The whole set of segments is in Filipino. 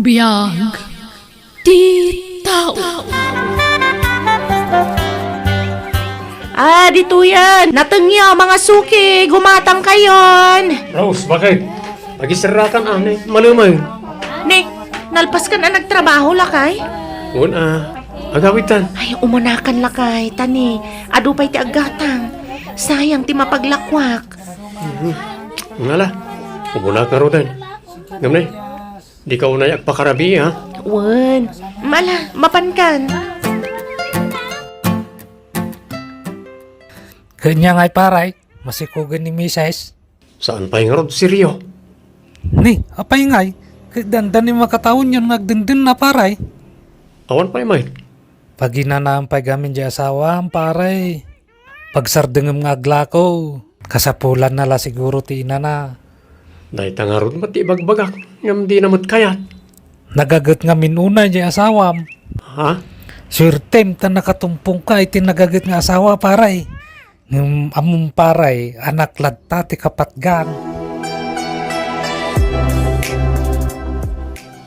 Biyag ti tao. Dito yan. Natengya, mga suki. Gumatang kayon. Rose, bakit? Magisarakan ane, malumay. Nick, nalpas ka na nagtrabaho lakay? Agawitan. Ay, umunakan lakay. Tani, adupay ti agatang. Sayang ti mapaglakwak. Ngala, umuna ka ro din. Ngamnay, di ka unay agpakarabi, ha? Wan, mala, mapankan. Kanya nga'y paray, masikugan ni Mises. Saan pa yung rod si Rio? Ni, apay nga'y, dandan ni makataon yun nagdindin na paray. Awan pa yung may. Pag inanaang pagamin di asawa, ang paray. Pagsardengem nga aglako, kasapulan na la siguro ti ina na. Dahil nga rod mati bagbagak, ngam di namot kayat. Nagagat nga minunay di asawam. Ha? Surtem ta nakatumpong ka, iti nagagat nga asawa paray. Ngam among paray, anak ladta ti kapatgan.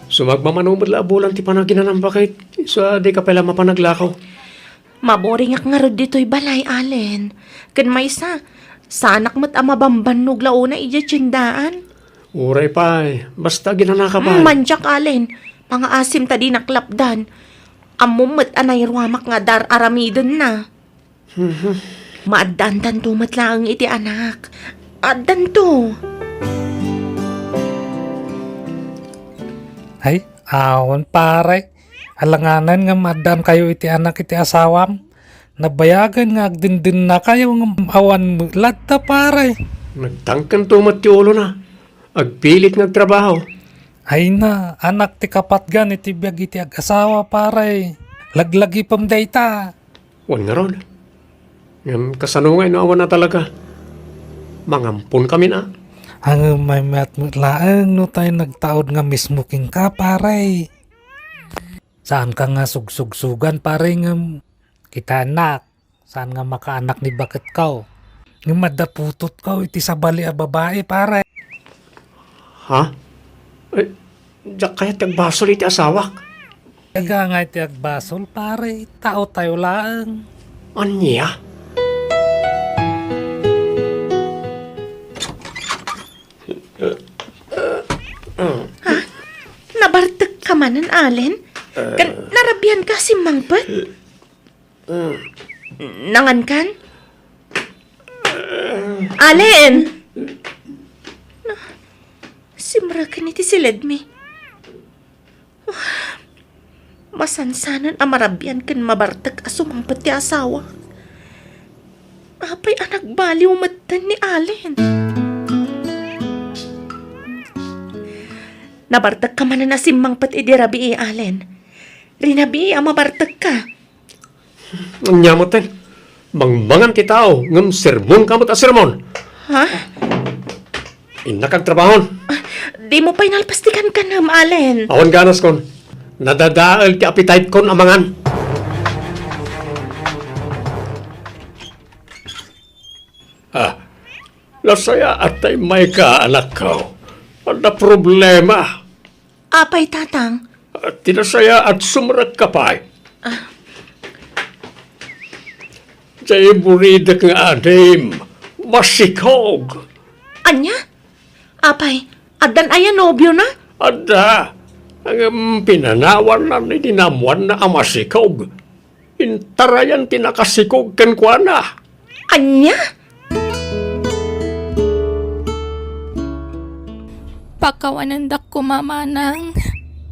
Sumagmamanumad la abulan ti panaginan bakit? Sa di ka pala mapanaglakaw. Maboring ak nga rod dito'y balay, Allen. Kan may sa anak mo't amabambanog launa iya tsindaan. Uray pa basta ginanaka pa. Manjak, Allen. Mga asim ta di naklapdan. Amumot anay ruamak nga dar aramidon na. Maaddan tumat lang iti anak. Addan to. Ay, awan paray. Alanganan nga madan kayo iti anak iti asawam. Nabayagan nga agdindin na kayo ng awan mo. Ladta paray. Nagtangkan tumat ti ulo na. Agpilit nagtrabaho. Ay na, anak ti kapatgan iti biyag iti ag-asawa paray. Laglagi pam dayta. Wan nga ron. Ngam kasanungay no awan na talaga. Mangampun kami na. Ang may matmutlaang no tayo nagtaod nga mismo king ka paray. Saan ka nga sugsugsugan paray nga kita anak. Saan nga makaanak ni bakit kaw. Nga madaputot kaw iti sabali a babae paray. Ha? Eh, diyak kaya tagbasol iti asawak. Kaya nga iti agbasol paray. Tao tayo lang. Anya? Nabartag ka manan, Allen? Narabihan ka si Mangpet? Nangan kan? Allen! Simra ka niti si Ledmi. Masansanan amarabihan kan mabartag asumangpet ti asawa. Apay anak baliw matan ni Allen. Nabartag ka man na simangpet idirabi Allen. Rinabi mabartag ka. Ang nyamoten. Bangbangan ti tao. Ngam sermon kamot a sermon. Ha? Inakag trabahon. Di mo pa'y nalpastikan ka nam, Allen. Awan ganas kon. Nadadaal ti appetite kon amangan. Lasaya atay may ka anak ko. Ano problema? Apay, tatang. Tinasaya at sumrak ka pa. Jay buridak nga adim. Masikog. Anya? Apay, adan aya nobyo na? Ada. Ang pinanawan na ni dinamuan na amasikog. Intarayan tinakasikog kan kwa na. Anya? Pakawanandak ko mamanang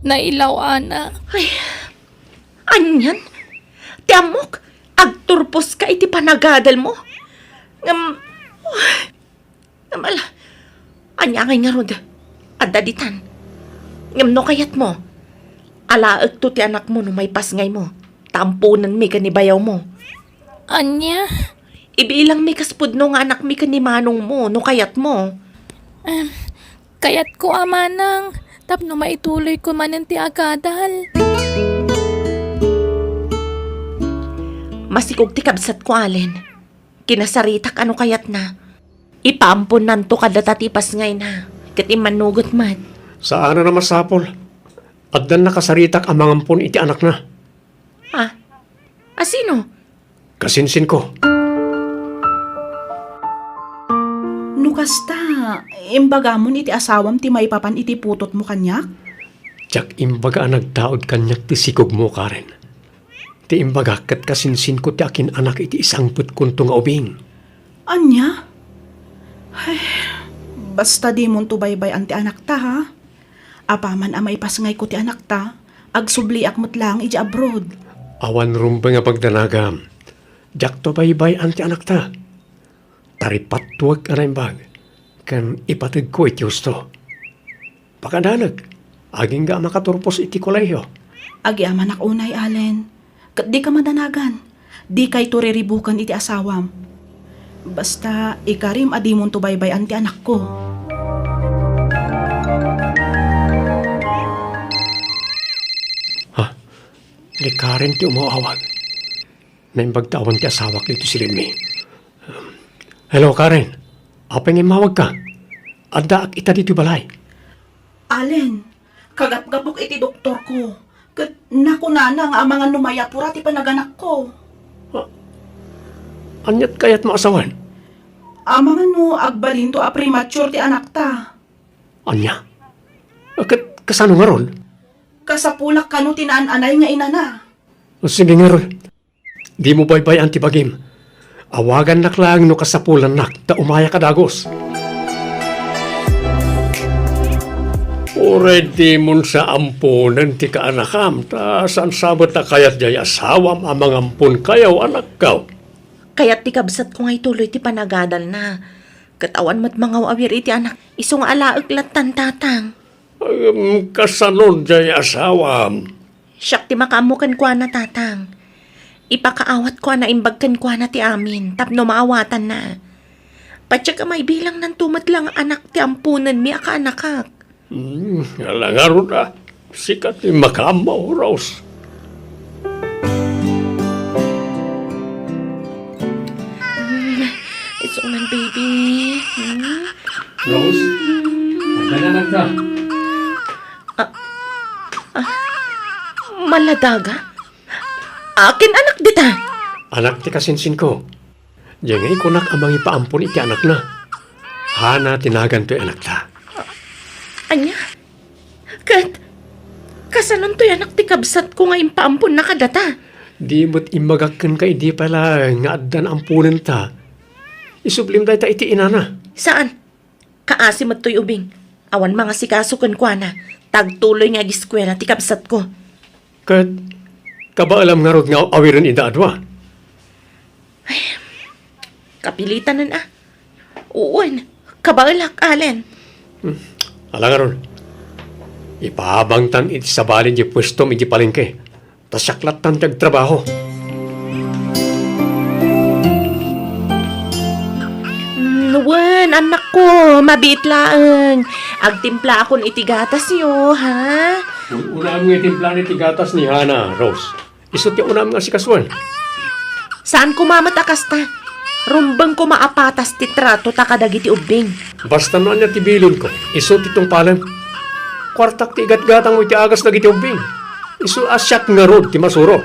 nailaw ana. Ay, anyan? Tiamok, agturpos ka iti panagadal mo. Ala, anya ngay nga rod. Adaditan. No kayat mo. Alaag to ti anak mo no may pasngay mo. Tampunan mi kanibayaw mo. Anya? Ibilang mi kaspud no nga anak mi kanimanong mo no kayat mo. Kayat ko amanang. Tapno maituloy ko manan ti agadal. Masikog ti kabsat ko, Allen. Kinasaritak ano kayat na. Ipampon nanto kada tatipas ngay na. Kat imanugot man. Saan na masapol? At dan nakasaritak ang mga ampun iti anak na. Ha? Sino? Kasinsin ko. Nukasta, imbagamon iti asawam ti maipapan iti putot mo kanyak? Tiyak imbaga ang nagtaod kanyak ti sikog mo, Karen. Ti imbaga kat kasinsin ko ti akin anak iti isang put kunto nga ubing. Anya? Ay, basta di mon tubaybay ang ti anak ta ha? Apaman amay pasngay ko ti anak ta, agsubli akmat lang iti abroad. Awan rumba nga pagdanagam. Diyak to baybay ang ti anak ta. Taripat tuwag ka na imbag. Kan ipatid ko iti gusto. Pakadanag. Aging ga makaturpos iti koleyo. Agi amanak unay, Allen. Kat di ka madanagan. Di kay turiribukan iti asawam. Basta ikarim adi mon tubaybay ang ti anak ko. Di Karen ti umawawag. Naimbagtawan ti asawak dito si Remy. Hello, Karen. Apeng imawag ka. Adda ak ita dito balay. Allen, kagap-gapok iti doktor ko. Kat nakunana nga ang mga numayapura ti panaganak ko. Anyat kayat maasawan. Amang ano, agbalin to a premature ti anak ta. Anya? Akat kasano nga ron? Kasapulak kano tinaan-anay nga inana. O sige nga ron. Di mo baybay antibagim. Awagan naklang no kasapulan nak ta umaya kadagos. Already mun sa ampunan ti kaanakam ta saan sabot na kayat jay asawam amang ampun kayaw anak kaw. Kaya't ti kabsat ko ngay tuloy ti panagadal na. Katawan mat mga awir iti anak. Isong alaag latan tatang. Kasanod jay asawam. Siyak ti makamukan kwa na tatang. Ipakaawat kwa na imbagkan kwa na ti amin. Tapno maawatan na. Patsya ka may bilang ng tumat lang anak ti ampunan mi aka anakak. Alangaro na. Sikat ni makamaw, Rose. Isong man, baby. Rose? Nagananak na. Maladaga? Akin anak dita. Anak ti kasinsin ko. Diyan ngay kunak amang ipaampun iti anak na. Hana tinagan to anak ta. Anya? Kasanon to anak ti kabsat ko nga impaampun na kadata. Di mo't imagakan ka hindi pala nga addan ampunan ta. Isublim tayo ta iti inana. Saan? Kaasim at to'y ubing. Awan mga sikasukan kwa na. Tagtuloy nga giskwela ti kabsat ko. Kat, kabaalam nga rod nga awiran ida adwa. Kapilitan na. Uwan. Kabalak, Allen. Ala nga ron. Ipahabangtan iti sabalin di pwesto iti palengke. Tasyaklat tan trabaho. Nuwan, anak ko. Mabit laang. Agtimpla akon iti gatas yo, ha? Unam nga itimpla ni tigatas ni Hana, Rose. Isot yung unam nga si Kaswan. Saan ko mamatakas ta? Rumbang ko maapatas ti trato ta kadagiti ubing. Basta noon niya tibilon ko, isot itong palang. Kwartak ti igat-gatang mo iti agas na gitiubing. Isu asyak nga rod ti masuro.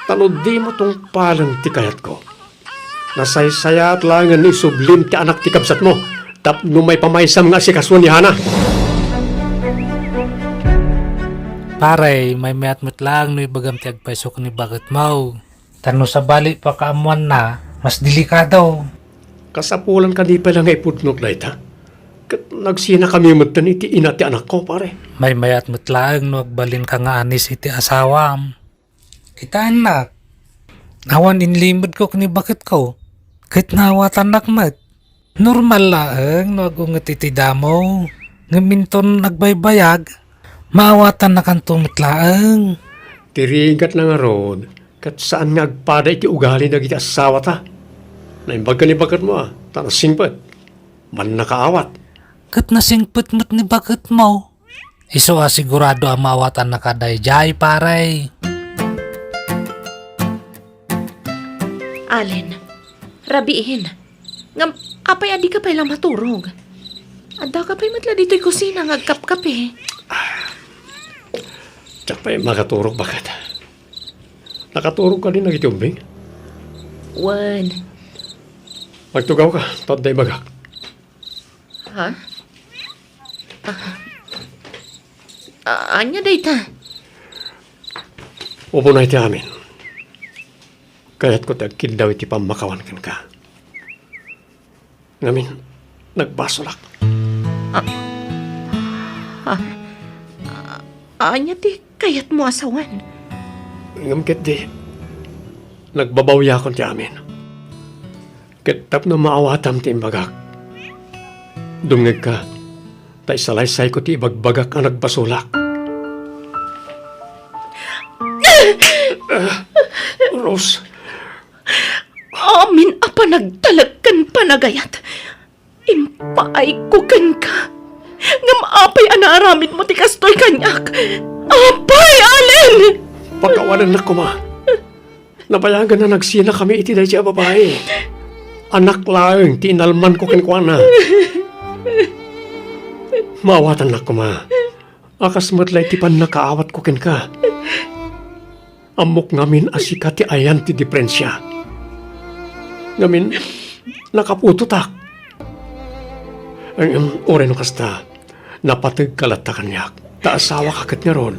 Tanod di mo tong palang ti kayat ko. Nasaysayat lang nga ni sublim ti anak ti kabsat mo. Tapno may pamaysam nga si Kaswan ni Hana. Paray, may mayat-mat lang no ibagam ti agpaisok ni bakit mau. Tano sa bali pa kaamuan na, mas delikado. Kasapulan ka di pala nga ipudnot na ita. Kat nagsina kami mutan iti ina ti anak ko, pare. May mayat-mat lang no agbalin ka nga anis iti asawam. Kita anak. Nawan inlimod ko kani bakit ko. Kahit nawatan nakmat. Normal lang no agungat iti damo. Ngaminton nagbaybayag. Maawatan na kang laang. Tirigat na nga rod. Kat saan nga agpada iti ugali na iti asawa ta. Naimbag ka ni bakat mo tanasingpet. Man nakaawat. Kat nasingpet mo't ni bakit mo. Iso asigurado ang maawatan na kadayjay paray. Allen, rabiin. Ngam, apay adi ka pa ilang maturog. Adda ka pa'y matla dito'y kusina ngagkap-kape. Tsak pa makaturog bakit? Nakaturog ka din na iti umbing? Wan. Magtugaw ka, taday bagak. Ha? Anya dayta? Upo na iti amin. Kaya't ko tagkil daw iti pamakawan kan ka. Ngamin, nagbasolak. Anya ti kayat mo asawan? Ngamkit di, nagbabawya kon ti amin. Kitap na maawatam ti imbagak. Dungag ka, tay salaysay ko ti ibagbagak ang nagbasolak. Rose, Amin apa nagtalagkan panagayat. Impaay ko kan ka. Ngam apay anaaramid mo ti kastoy kanyak. Apay, Allen! pagkawalan na ko ma. Nabayagan na nagsina kami iti dahi siya babae. Anak lang, tinalman ko kinkwana. Maawatan na ko ma. Akas matlay ti pan nakaawat ko kinka. Amok ngamin asika ti ayan ti diferensya. Ngamin, nakapututak. Ang oray no kasta, napatag kalata kanyak. Taasawa kakat nga ron.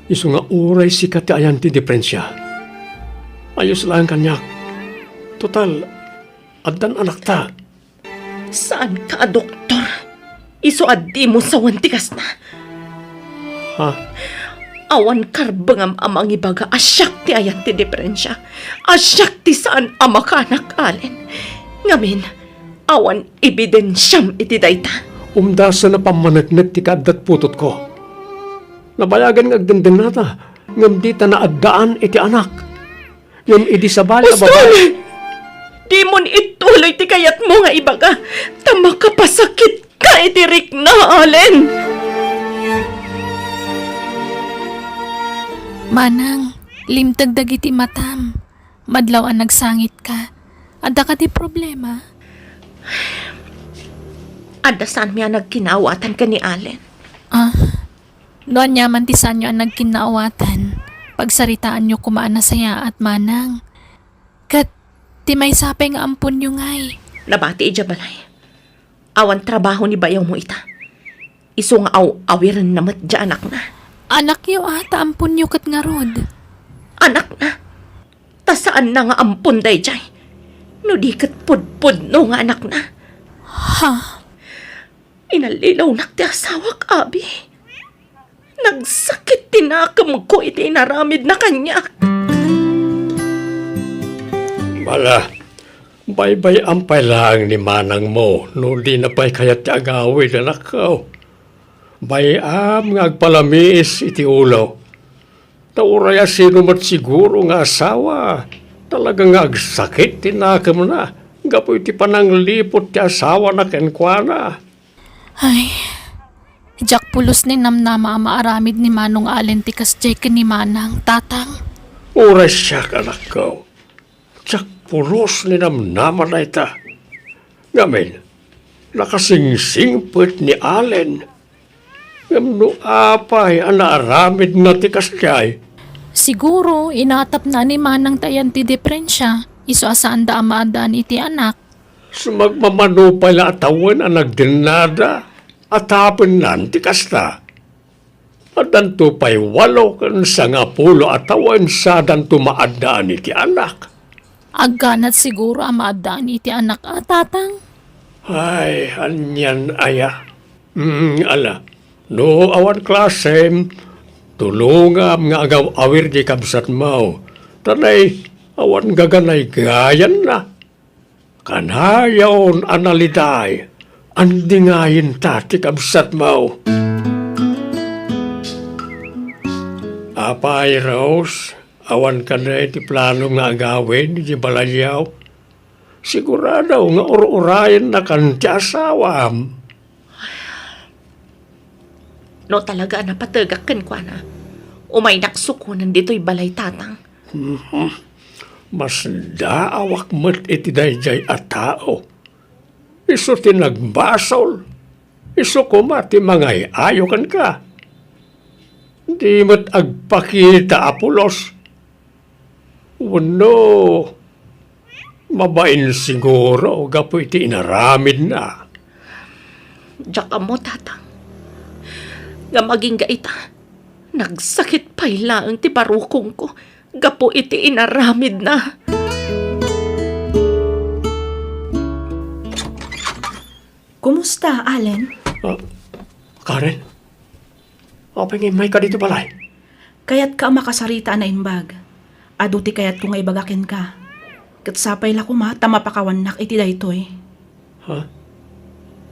Iso nga oray sikat ti ayan ti diferensya. Ayos lang kanyak. Total, addan anak ta. Saan ka, doktor? Iso addi mo sa wantikas na. Ha? Awan karbangam amang ibaga asyak ti ayan ti diferensya. Asyak ti saan ama kanak, Allen. Ngamin, awan ebidensyam iti dayta. Umdasa na pamanagnet ti kadat putot ko. Nabayagan nga agdenden nata. Ngam di ta naaddaan iti anak. Ngam idi sabali a babae. Pustol! Di mon ituloy ti kayat mo nga ibaga. Tama ka pasakit ka iti rikna, Allen. Manang, limtag dagiti matam. Madlaw ang nagsangit ka. Adda ka ti problema. Ada saan miya nagkinawatan ka ni Allen? Doon yaman ti sanyo ang nagkinaawatan. Pagsaritaan nyo kumaan na saya at manang. Kat, ti may sapay nga ampun nyo ngay. Nabati ija balay. Awan trabaho ni bayaw mo ita. Iso nga awiran namat dya anak na. Anak yo ata ampun nyo kat nga rod. Anak na. Ta saan na nga ampun day jay? No di kat pudpud no nga anak na. Ha? Inalilaw nak ti asawak, abi. Nagsakit tinakam ko iti inaramid na kanya. Bala, bay-bay ampay lang ni manang mo. No di na pa'y kayat ti agawid anak ko. Bayam nga agpalamis iti ulaw. Tauraya sino mat siguro nga asawa. Talaga nga agsakit tinakam na. Gapo iti pananglipot ti asawa na kenkwana. Ay, Jack pulos ni namnama maaramid ni Manong Allen ti kasjay ni Manang, tatang. Oras siya anak ko. Tsak pulos ni namnaman na ita. Ngamin, nakasingsingpot ni Allen. Ngamno apay ang naaramid na ti kasjay. Siguro, inatap na ni Manang tayan ti diferensya. Iso asaan da amaadaan iti anak. Sumagmamano pala atawan ang nagdinada at hapon nanti kasta. At danto pa'y 8 kan sa nga pulo atawan sa danto maadaan iti anak. Agganat siguro amaadaan iti anak at tatang. Ay, anyan aya. Ala, no awan klasem, tulungam nga agaw awir di kabsat mo. Tanay, awan gaganay gayan na. Kanayaon analiday, andingayin tati kabsat mo. Apay, Rose, awan ka na iti plano nga agawin di balayaw. Sigurado nga ur-urayan na kan ti asawam. No talaga napatagak kan kwa na. Umay naksukunan dito'y balay tatang. Mas daawak mo't iti dayjay at tao. Iso ti nagbasol. Iso kumati mangay ayokan ka. Di mo't agpakita, Apolos. Wano, mabain siguro, gapo iti inaramid na. Diyak mo, tatang. Nga maging gaita, nagsakit pa ilang ti parukong ko. Gapo iti inaramid na. Kumusta, Allen? Karen, apeng may ka dito balay. Kayat ka makasarita na imbag. Aduti kayat kung ibagakin ka. Katsapay la kuma, tama pa kawanak iti daytoy.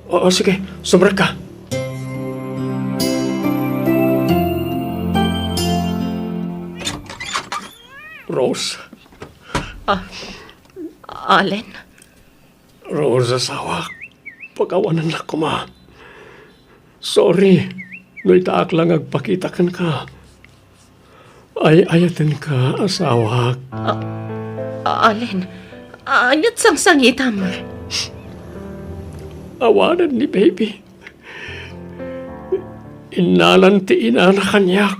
Oo, sige, sumrag ka. Rose, Allen, Rose, asawa. Pagawanan na ko, ma. Sorry, no itaak lang agpakitakan ka. Ay ayatan ka, asawa. Allen, anyat sang sangitam. Awanan ni baby. Inalan ti inana kanyak.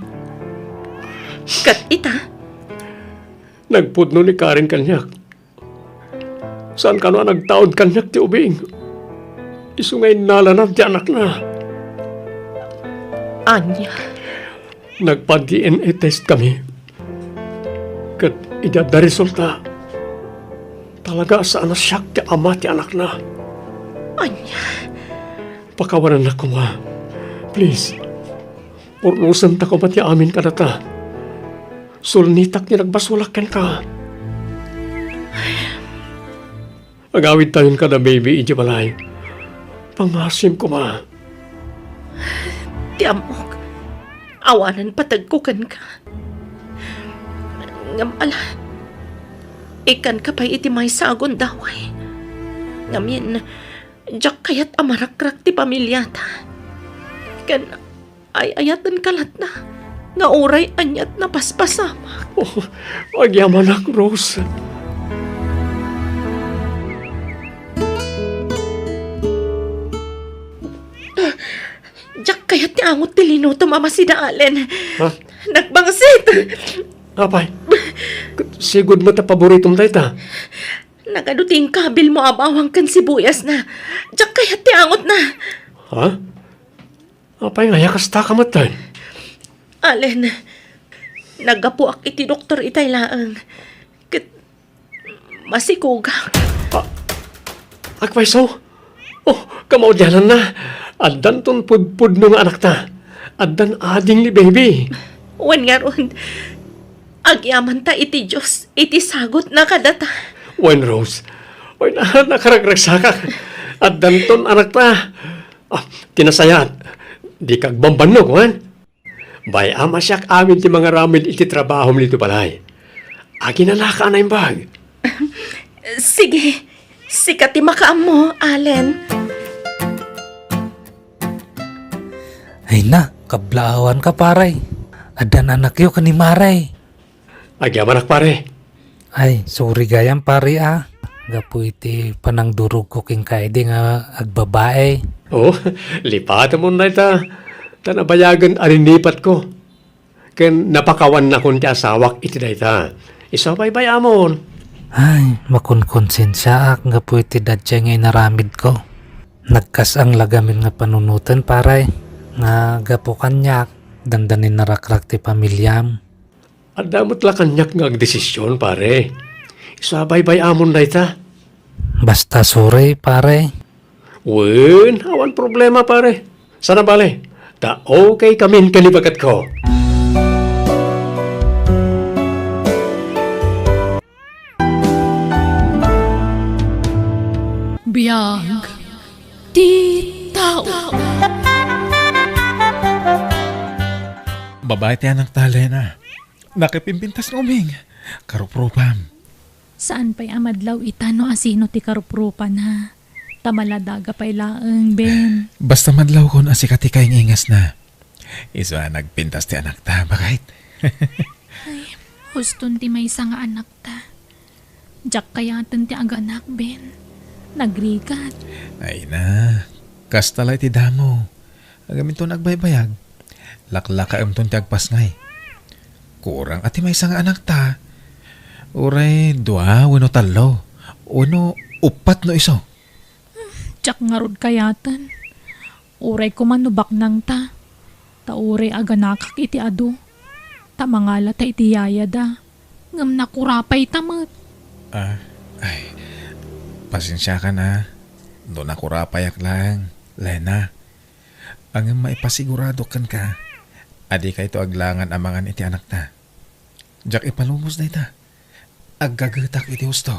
Kat ita, Nagpudno ni Karen kanyak. Saan ka na nagtaod kanyak ti ubing? Isungay nalanap ti anak na. anya, Nagpa-DNA test kami. Kat idada resulta. Talaga saan na siyak ti ama ti anak na. anya, Pakawanan na ko, ma. Please. Purnusan ta ko ba ti amin ka na ta? Sulnitak ni nagbasulakan ka. Agawid tayo ka na, baby, iji balay. Pangasim ko, ma. ti amok. Awanan patagkukan ka. Ngamala, ikan ka pa iti may sagon daway. Ngamin, jak kayat amarakrak ti pamilyata. Kan, ay ayatan kalat na. Nga uray anyat na paspasama. Oh, agyaman ako, Rose. Jak kayat ti angot ti linuto mama si Daalen. Ha? Nagbangsit. Apay, sigod mo ta paboritom tayo ta. Nagaduting kabil mo abawang kan sibuyas na. Jak kayat ti angot na. Ha? Apay nga, yakas ta kamatay. Alen, nagapuak iti doktor itay laang. Kat, masikugak. Akpay so? Oh, kamaudyanan na. Addan ton pudpud no nga anak ta. Addan ading ni baby. Wan nga ron, agyaman ta iti Diyos, iti sagot na kadata. Wine Rose. Oy, nakaragragsaka. Addan ton anak ta. Tinasayat. Di kagbambanog, wan. Bay ama siyak amin ti mga ramid iti trabaho mo nito balay. Agi na naka na yung bag. Sige, sikat ti makaam mo, Alen. Ay na, kablaawan ka paray. Adan anak yo kani maray. Agi amanak pare. Ay, sorry gayam pare ah. Gapu iti panang durog ko king kaide nga agbabae. Oh, lipatan mo na ita. Tanabayagan arinipat ko. Ken napakawan na kun ti asawak iti dayta. Isabay amon. Ay, makunkonsensya ak nga po iti dadya nga inaramid ko. Nagkas ang lagamin nga panunutan paray. Nga gapo kanyak, dandanin narakrak ti pamilyam. At damot la kanyak nga agdesisyon pare. Isabay amon dayta. Basta sorry pare. Wen, awan problema pare. Sana bale. Ta okay kamin kanibagat ko. Biyag ti tao. Babae ti anak talena. Nakipimpintas ng uming. Karupropam. Saan pa'y amadlaw itano asino ti karuprupan ha? Tamaladaga pa'y laeng, Ben. Basta madlaw kon asikati kay ingas na. Isa nagpintas ti anak ta. Bakit? Huston ti may nga anak ta. Jak kayatan ti aganak, Ben. Nagrigat. Ay na. Kastalay ti damo. Agamin to nagbaybayag. Laklaka amton ti agpasngay. Kurang ati may isang anak ta. Uray, dua, wano talo. Uno, upat no iso. Tsak nga rod kayatan. Uray ko manubak nang ta. Tauray aga nakak iti ado. Tamangala ta iti yaya da. Ngam nakurapay tamat. Ay, pasensya ka na. Doon ako rapayak lang. Lena, ang maipasigurado kan ka. Adi ka ito aglangan amangan iti anak ta. Diyak ipalumos na ita. Aggagatak iti husto.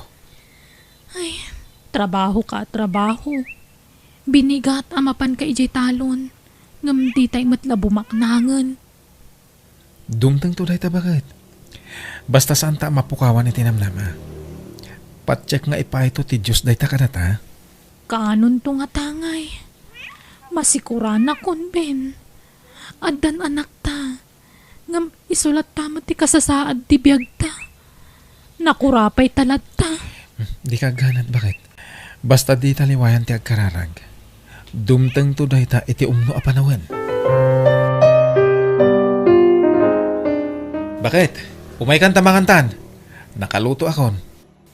Ay, trabaho ka, trabaho. Binigat amapan ka ijay talon. Ngam di tay matla bumaknangan. Dumtang to ta bakit? Basta saan ta mapukawan iti namnama. Patsyek nga ipaito ti Diyos day ta kanata. Kanon to nga tangay. Masikuran akon, Ben. Addan anak ta. Ngam isulat tamat ti kasasaad ti biyag ta. Nakurapay talat ta. Di ka ganat bakit? Basta di taliwayan ti agkararag. Dumtang to day ta iti umno a panawen. Bakit? Umay kan tamangantan. Nakaluto akon.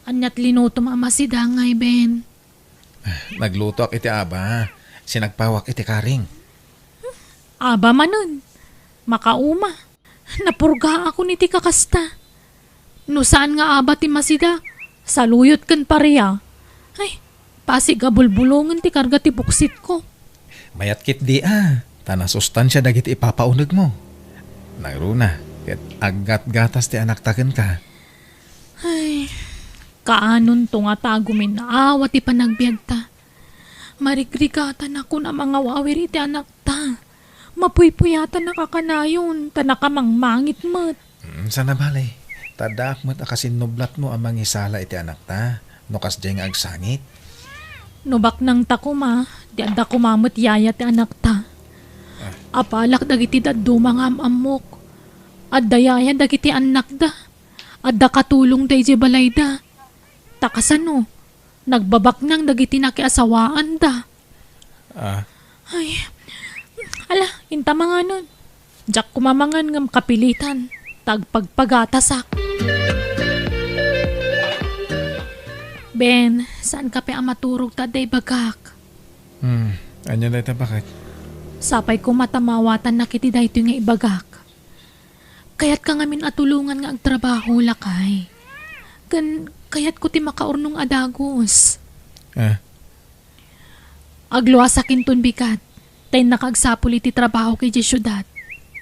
Anyat linuto si dangay, Ben. Nagluto ak iti aba. Sinagpawak iti karing. Aba manon. Makauma. Napurga ako ni ti kakasta. No saan nga aba ti masida? Saluyot kan pareya. Ay, pasigabulbulungan ti karga ti buksit ko. Mayat kit di Tana sustansya dagiti ipapaunag mo. Nagruna. Ket aggat-gatas ti anak taken ka. Ay, kaanon to nga tagumin na awa ti panagbiag ta. Marigrigatan ako na mga wawiri ti anak ta. Mapuypuyatan nakakanayon, ta nakamangmangit mat. Sana balay. Tadak mo't akasinublat mo ang mangisala iti anak ta. No kas diyang agsangit. Nubak nang takuma, di anda kumamot yaya ti anak ta. Apalak dagiti daddo mga amamok. Adda yaya dagiti anak da. Adda katulong da iti balay da. Takasano, nagbabak nang dagiti nakiasawaan da. Ay, ala, inta mga nun. Diyak kumamangan ngam kapilitan. Tagpagpagatasak. Ben, saan ka pa maturog ta day bagak? Anya na ita bakit? Sapay ko matamawatan na kiti dahito nga ibagak. Kaya't ka ngamin atulungan nga agtrabaho lakay. Kaya't ko ti makaurnong adagos. Agluwasakin ton bikat. Tay nakagsapul iti trabaho kay di syudad.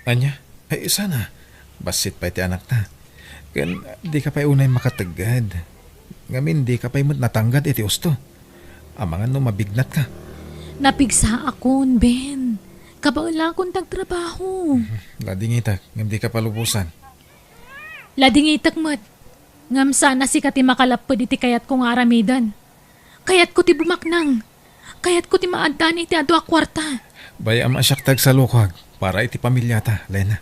Anya? Ay, sana. Basit pa iti anak ta. Di ka pa unay makatagad. Ngamin, di ka pa imot natanggad iti usto. Amangan no mabignat ka. Napigsa akon, Ben. Kabaula akong tagtrabaho. Lading itak, ngam di ka palubusan. Lading itak mat. Ngam sana si kati makalapod iti kayat kong aramidan. Kayat ko ti bumaknang. Kayat ko ti maaddan iti ado a kwarta. Bay am asyak tag sa lukag para iti pamilya ta, Lena.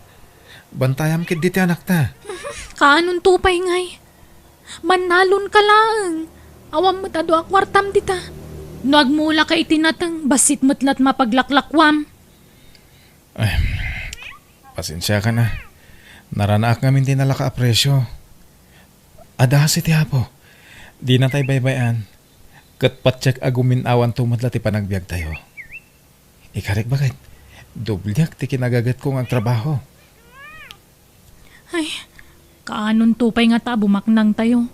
Bantayam kit diti anak ta. Kaanon tupay ngay. Manalon ka lang. Awam mo't ado a kwartam dita. No agmula ka itinatang basit mo't mapaglaklakwam. Pasensya ka na. Naranaak ngamin din nalaka apresyo. Adahas iti hapo. Di na tayo baybayan. Kat patsak agumin awan tumadla ti panagbiag tayo. Ikarik bakit? Dublyak ti kinagagat kong ang trabaho. Ay, kaanon tupay nga ta bumaknang tayo.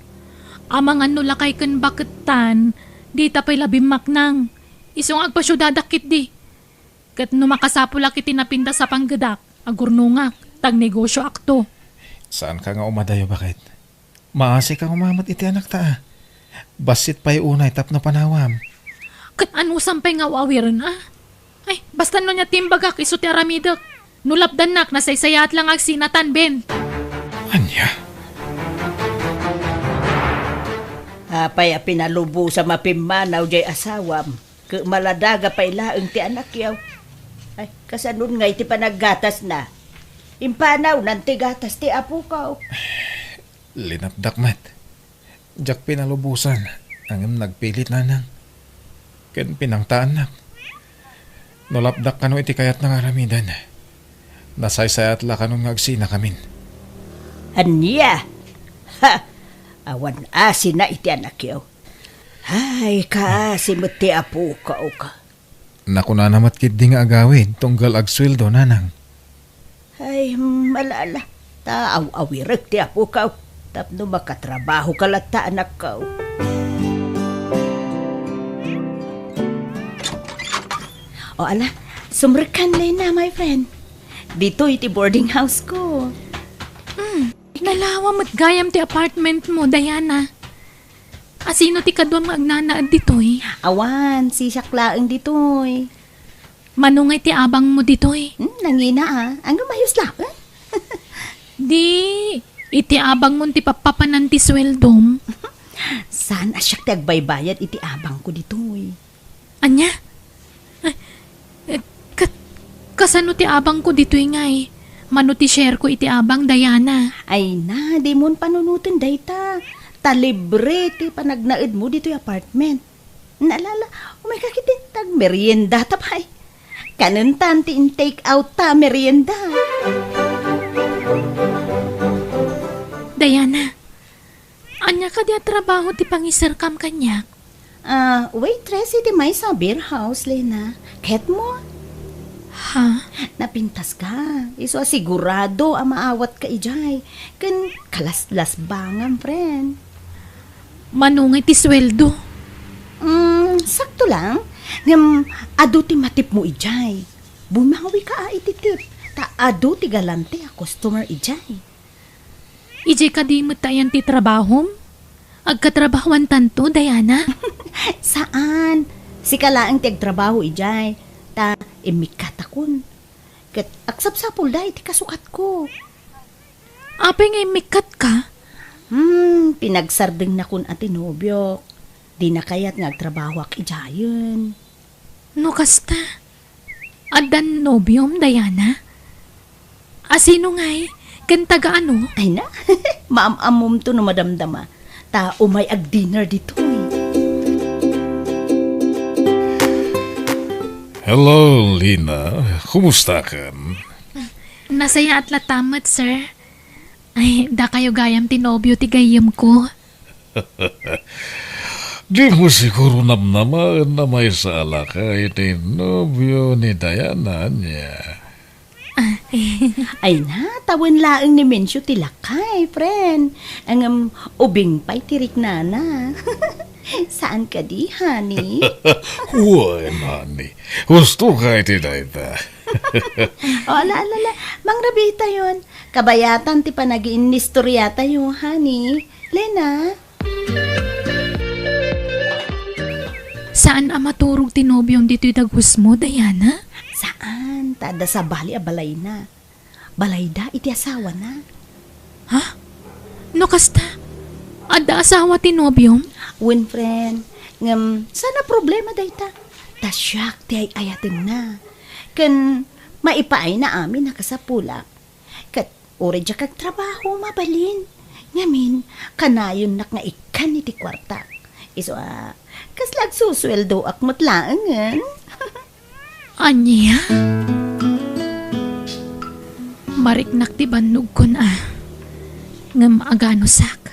Amang ano lakay kan baketan, di tapay labim maknang. Isong agpasyudadakit di. Kat no makasapulak iti napinda sa panggadak, agurnungak, tag negosyo akto. Saan ka nga umadayo bakit? Maasi kang umamat iti anak ta. Basit pa'y unay tapno panawam. Kat ano sampay nga wawiran Ay, basta no niya timbagak iso ti aramidak. Nulapdanak na saysayat lang agsinatan, Ben. Anya? Apay a pinalubo sa mapimanaw jay asawam. Maladaga pa ilaang ti anak yaw. Ay, kasanun nga iti panaggatas na. Impanaw nanti gatas ti apo ka. Linapdak mat. Diyak pinalubusan. Ang nagpilit na nang. Ken pinangtaan na. Nolapdak ka no iti kayat ng aramidan. Nasaysayat la kanong agsina kamin. Anya? Ha! Awan asin na iti anak yaw. Ay, kaasi mo ti apo ka o ka. Naku na namat kid di nga agawid tunggal agsweldo nanang. Ay, malala. Aw-awirag ti apo ka. Tapno makatrabaho ka lata anak ka. O ala, sumrekan na my friend. Dito iti boarding house ko. Nalawa mo't gayam ti apartment mo, Diana. Asino ti kadwang magnanaad ditoy? Awan, si Shaklaang ditoy. Manungay ti abang mo ditoy. Nangina ang mayos lang. Di, iti abang mo ti papapanan ti sweldom. Saan asyak ti agbaybayad iti abang ko ditoy. Anya? Kasano ti abang ko ditoy ngay? Mano ti share ko iti abang, Diana. Ay na, di mon panunutin dayta. Talibre ti panagnaid mo dito yung apartment. Naalala, umay kakitin tag merienda tapay. Kanuntan ti in-take out ta merienda. Diana, anya ka di trabaho ti pangisarkam kanya? Waitress iti may sa beer house, Lena. Ket mo? Ha? Napintas ka. Iso sigurado ang maawat ka ijay. Kan kalaslas bangam, friend. Manungay ti sweldo. Sakto lang. Ngam, ado ti matip mo ijay. Bumawi ka iti tip. Ta ado ti galante a customer ijay. Ijay ka di mo tayan ti trabahom? Agkatrabahuan tanto, Diana? Saan? Si kalaang ti agtrabaho ijay. Ta imikatakon. Ket aksapsapol da iti kasukat ko. Apay ngay mikat ka? Pinagsardeng na kun ati nobyo. Di na kayat nga agtrabaho ak ijayon. No kasta. Adan nobyom, Diana? Asino ngay? Ken taga ano? Ay na, maam-amom to no madamdama. Ta umay ag dinner dito eh. Hello, Lina. Kumusta ka? Nasaya at latamat, sir. Ay, da kayo gayam tinobyo ti gayam ko. Di mo siguro namnaman na may sala ka iti nobyo ni Diana niya. Ay na, tawin laeng ni Mensyo tilakay, friend. Ang ubing pa'y tirik na na. Saan ka di, honey? Huwag, honey. Gusto ka iti dayta. O, ala. Mang Rabita yun. Kabayatan ti panagiin ni storyata yun, honey. Lena? Saan maturog tinobyong dito'y dagus mo, Diana? Saan? Tada sa bali a balay na. Balay da, iti asawa na. Ha? No kasta? Adda asawa tinobyong? Win, friend. Ngam, sana problema dayta. Tasyak ti ay ayatin na. Kan maipaay na amin nakasapulak. Kat uri dya kag trabaho mabalin. Ngamin, kanayon nak nga ikan iti kwarta. Iso kaslag susweldo ak matlaangan. Anya? Mariknak ti bannog ko na. Ngam agano sak.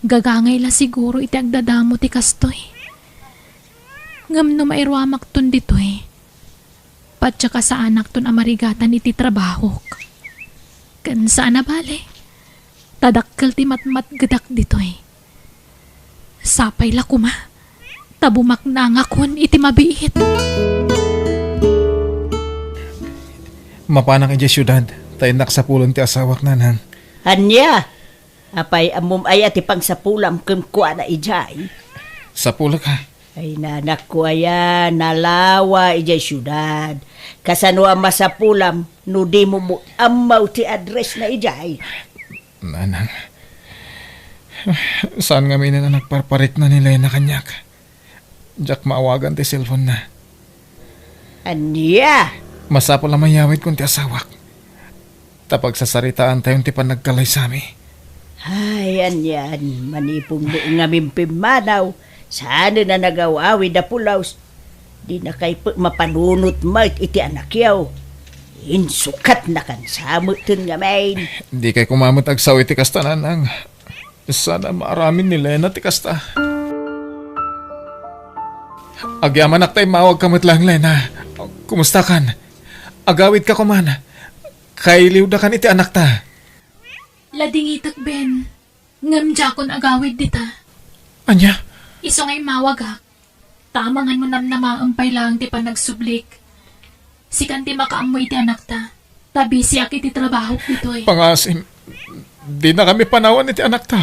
Gagangay la siguro iti agdadamo ti kastoy. Ngam no mairwamak ton ditoy. Patya ka sa anak ton amarigatan iti trabaho. Kan saan na bale? Tadakkel ti matmat gadak ditoy. Sapay la kuma. Tabumak na nga kun iti mabiit. Mapanang iti syudad. Tayo naksapulan ti asawak nanang. Anya? Apay amom ay ati pang sapulam kum kuha na ijay. Sapula ka. Ay nanak ko ayan, nalawa ijay syudad. Kasano ang masapulam, no di mo amaw ti address na ijay. Nanang. Saan nga may na nagparparik na nila na kanyak? Diyak maawagan ti cellphone na. Anya? Masapol na mayawid kung ti asawak. Tapag sasaritaan tayong ti panagkalay sa amin. Ay, yan. Manipong mo nga mimpimanaw. Sana na nagawawi da pulaws. Di na kay mapanunot mat iti anak yaw. Insukat na kan samutin nga main. Di kay kumamot ag sawi ti kastanan ang sana maaramin ni Lena ti kasta. Agyaman ak tay mawag kamot lang, Lena. Kumusta kan? Agawid ka kuman. Kailiw da kan iti anak ta. Ladingitak, Ben. Ngamdya kon agawid dita. Anya? Iso ngay mawagak. Tamangan mo namnamaampay lang ti panagsublik. Sikan ti makaamoy ti anak ta. Tabi siya kiti trabaho ditoy. Pangasim. Di na kami panawan iti anak ta.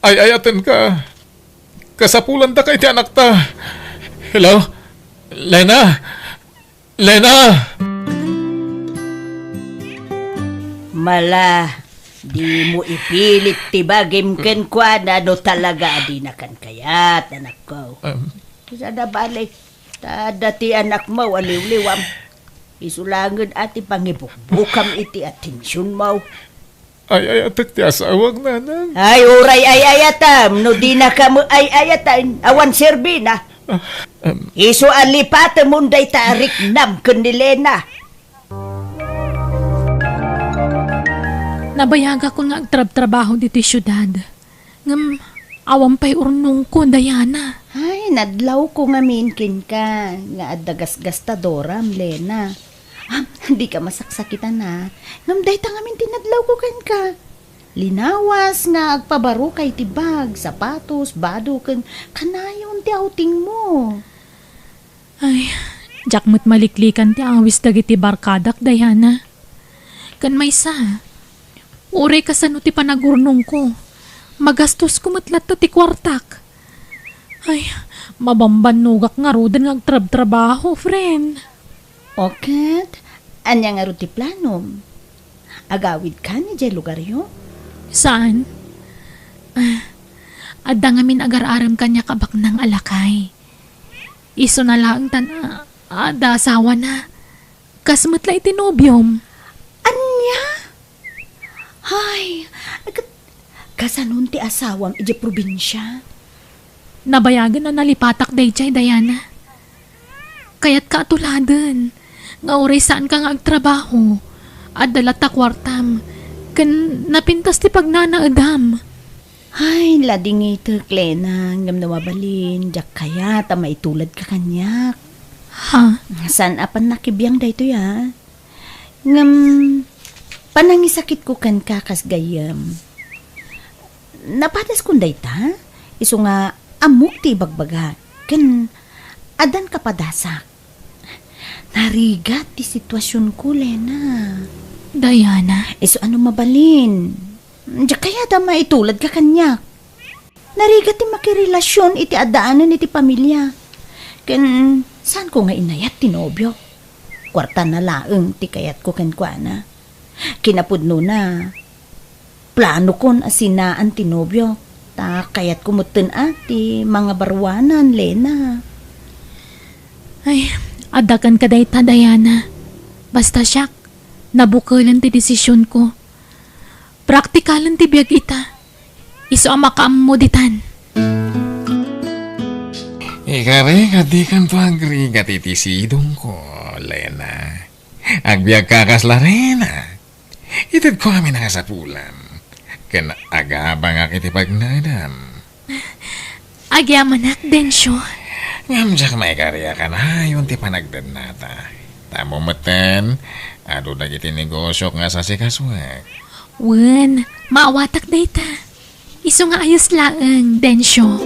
Ay-ayatan ka. Kasapulan da kay iti anak ta. Hello? Lena? Lena? Mala, di mo ipilit ti bagim ken kwa na no talaga di na kan kayat, anak ko. Sa na balik, tada ti anak mo, aliw-liwam. Isulangan ati pangibukbukam iti atensyon mo. Ay-ayatak ti asawag nanang. Ay, uray ay-ayatam, no di na ka mo ay-ayatan, awan serbi na. Isu alipata munday tarik nam ken ni Lena. Nabayaga ko nga agtrab-trabaho dito syudad. Ngam, awam pa'y urnong ko, Diana. Ay, nadlaw ko nga minkin ka. Nga adagas-gastadoram, Lena. Hindi ka masaksakitan na. Ngam day tangamin tinadlaw ko kan ka. Linawas nga agpabaro kay tibag, sapatos, bado kan kanayon ti outing mo. Ay, jakmat maliklikan ti awis dagiti barkadak, Diana. Kan may sa, uray kasano ti panagurnong ko. Magastos ko matlat ti kwartak. Ay, mabambanugak nga rodan nga agtrab-trabaho, friend. Okay, anya nga ro ti planom? Agawid ka ni jay lugar yo? Saan? Adda ngamin agar-aram kanya kabak ng alakay. Iso na lang ada asawa na. Kasmat la itinobyom. Anya? Ay, kasanon ti asawam iti probinsya? Nabayagan na nalipatak day chay, Diana. Kaya't kaatuladan. Nga oray saan ka nga agtrabaho. At dalata kwartam. Kan napintas ti pagnanaadam. Ay, lading ito, Klena. Ngam nawabalin. Diyak kaya, maitulad ka kanyak. Ha? Saan apan nakibiyang da ito ya? Ngam, panangisakit ko kan kakas gayam. Napatas kong dayta? Iso nga, amok ti bagbaga. Kan, adan ka padasak. Narigat ti sitwasyon ko, Lena. Diana. Iso ano mabalin? Diyak kaya da maitulad ka kanyak. Narigat ti makirelasyon iti adaanan iti pamilya. Kan, saan ko nga inayat ti nobyo? Kwarta na laeng ti kayat ko kan kwa na. Kinapudno na. Plano kon asinaan ti nobyo. Ta kayat kumutin ti mga barwanan, Lena. Ay, adakan ka dayta, Diana. Basta siyak, nabukalan ti desisyon ko. Praktikalan ti biyag ita. Iso ang makaammuditan. Ikari, di kan to agri gatitisidong ko, Lena. Agbiag kakas la Rena. Itid ko kami nakasapulan. Kan agabang ak iti pagnadam. Agyamanak, Densyo. Ngamjak may karya ka na yun ti panagdan nata. Tamo meten, ado dagiti negosyo nga sa sikaswag. Wen, maawatak dayta. Iso nga ayos laeng, Densyo.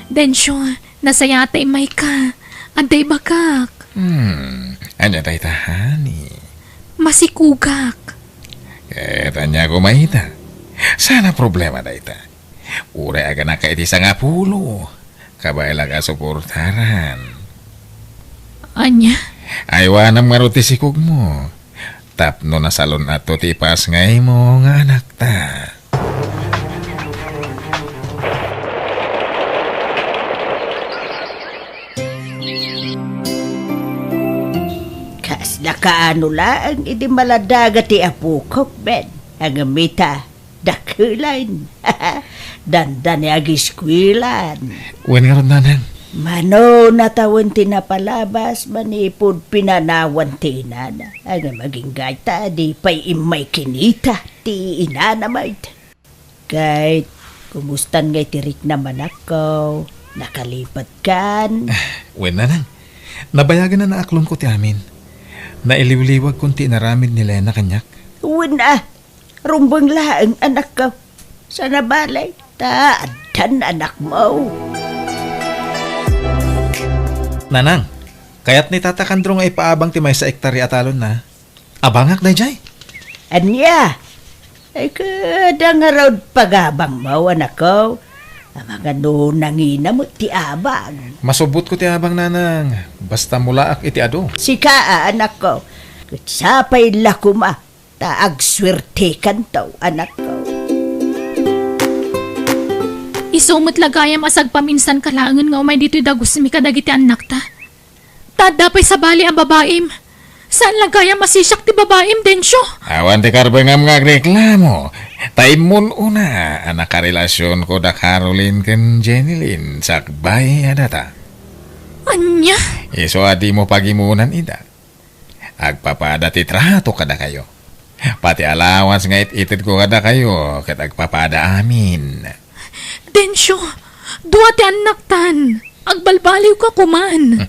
Densyo, nasaya tay may ka. Aday bakak. Anya tayo tahani. Masikugak. Tanya ko mahita. Sana problema dayta. Uray aga na kaiti sa nga pulo. Kabayla ka suportaran. Anya? Aywanam nga ruti sikog mo. Tapno na salon ato tipas ngay mo nga anak ta. Kas nakaano lang iti maladaga ti apukok, Ben. Ang amita, dakulan. dandan agiskwilan. Wen nga ron, nanang. Mano natawon tinapalabas, manipod pinanawan tinana. Ang maging gaita, di pa'y imay kinita, ti inanamay. Kahit kumustan ngay tirik naman ako, nakalipat kan. Wen, nanang. Nabayagan na naaklon ko ti amin. Nailiwliwag kung ti naramid ni Lena kanyak. Una, rumbang laang anak ko. Sa nabalay, taadan anak mo. Nanang, kayat ni Tata Kandro nga ipaabang ti may sa ektarya atalon na. Abangak na jay. Anya, ay kada nga raw pagabang mo, anak ko. Ang mga nangina mo, ti abang. Masubot ko ti abang, nanang. Basta mulaak iti ado. Sika, anak ko. Kutsapay lakuma, taag swerte kantaw, anak ko. Isumot lagayam asag paminsan kalaangan nga umay dito'y dagos mi kadagiti anak ta. Tadapay sa bali ang babaim. Saan lagayam masisyak ti babaim, Densyo? Awan ti karba nga mga reklamo. Taimun una, anak karelasyon ko da Caroline ken Jenilyn sakbay adata. Anya? Iso adi mo pagimunan ida. Agpapada ti trato kada kayo. Pati allowance nga itid ko kada kayo ket agpapada amin. Densyo, duwa ti anak tan. Agbalbaliw ka kuman.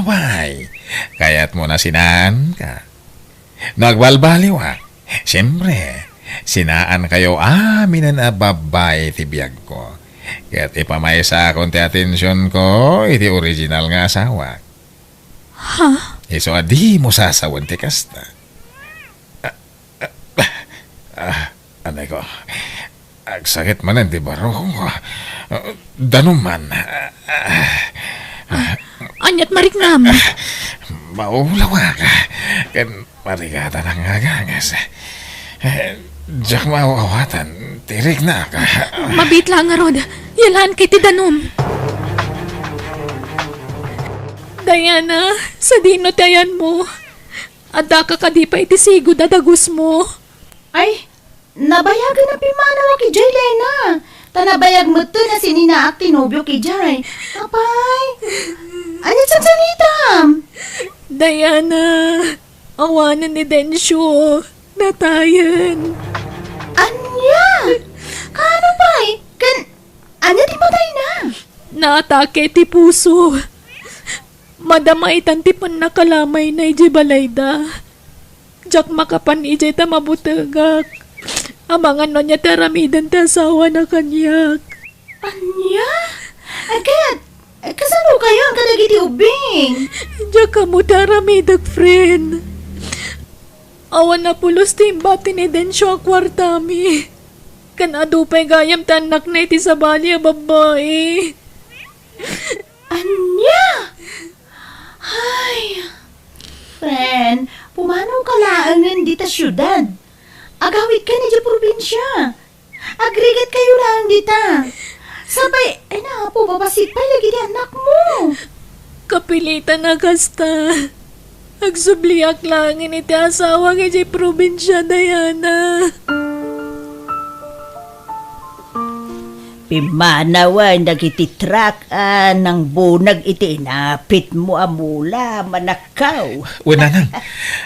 Abay, kaya't mo na sinaan ka. Nagbalbaliw ha. Siyempre, sinaan kayo aminan a babay ti biyag ko. Kaya't ipamaysa akong ti atensyon ko iti original nga asawa. Ha? Iso adi mo sasawan ti kasta. Anay ko, agsakit man ang di baro ko. Danuman. Anyat mariknam. Maulawa ka. Kan marigata ng agangas. Diyak mawawatan. Tirik na ka. Mabit lang nga rod. Yalan kay ti danom. Diana, sa dino tayan mo. Ada ka kadipay ti sigo dadagus mo. Ay, nabayagan na pimanawa ki Jay, Lena. Tanabayag mo to na sininaak tinobyo ki Jay. Apay, anit sa sanitam? Diana, awanan ni Densyo. Natayan. Anya? Kano pa'y? Anya di patay na? Naatake ti puso. Madamaitan ti pan nakalamay na iji balayda. Jak makapan iji ta mabutagak. Amangan no niya taramidan ta asawa na kanyak. Anya? Agad, kasano kayo ang kadagiti ubing? Jak kamu taramidag, friend. Awan na pulos ti imbati ni Densyo ang kwartami. Kanado pa'y gayam tanak na iti sabali a babae. Anya? Ay, friend, pumanong ka laangan dita syudad. Agawit ka ni di probinsya. Agrigat kayo lang dita. Sabay, na po, babasipay lagi di anak mo. Kapilitan na kasta. Agsubliak lang iti asawa kay di probinsya, Diana. Pimanawan dagiti truck ng bunag iti inapit mo amula manakaw. Wala nang.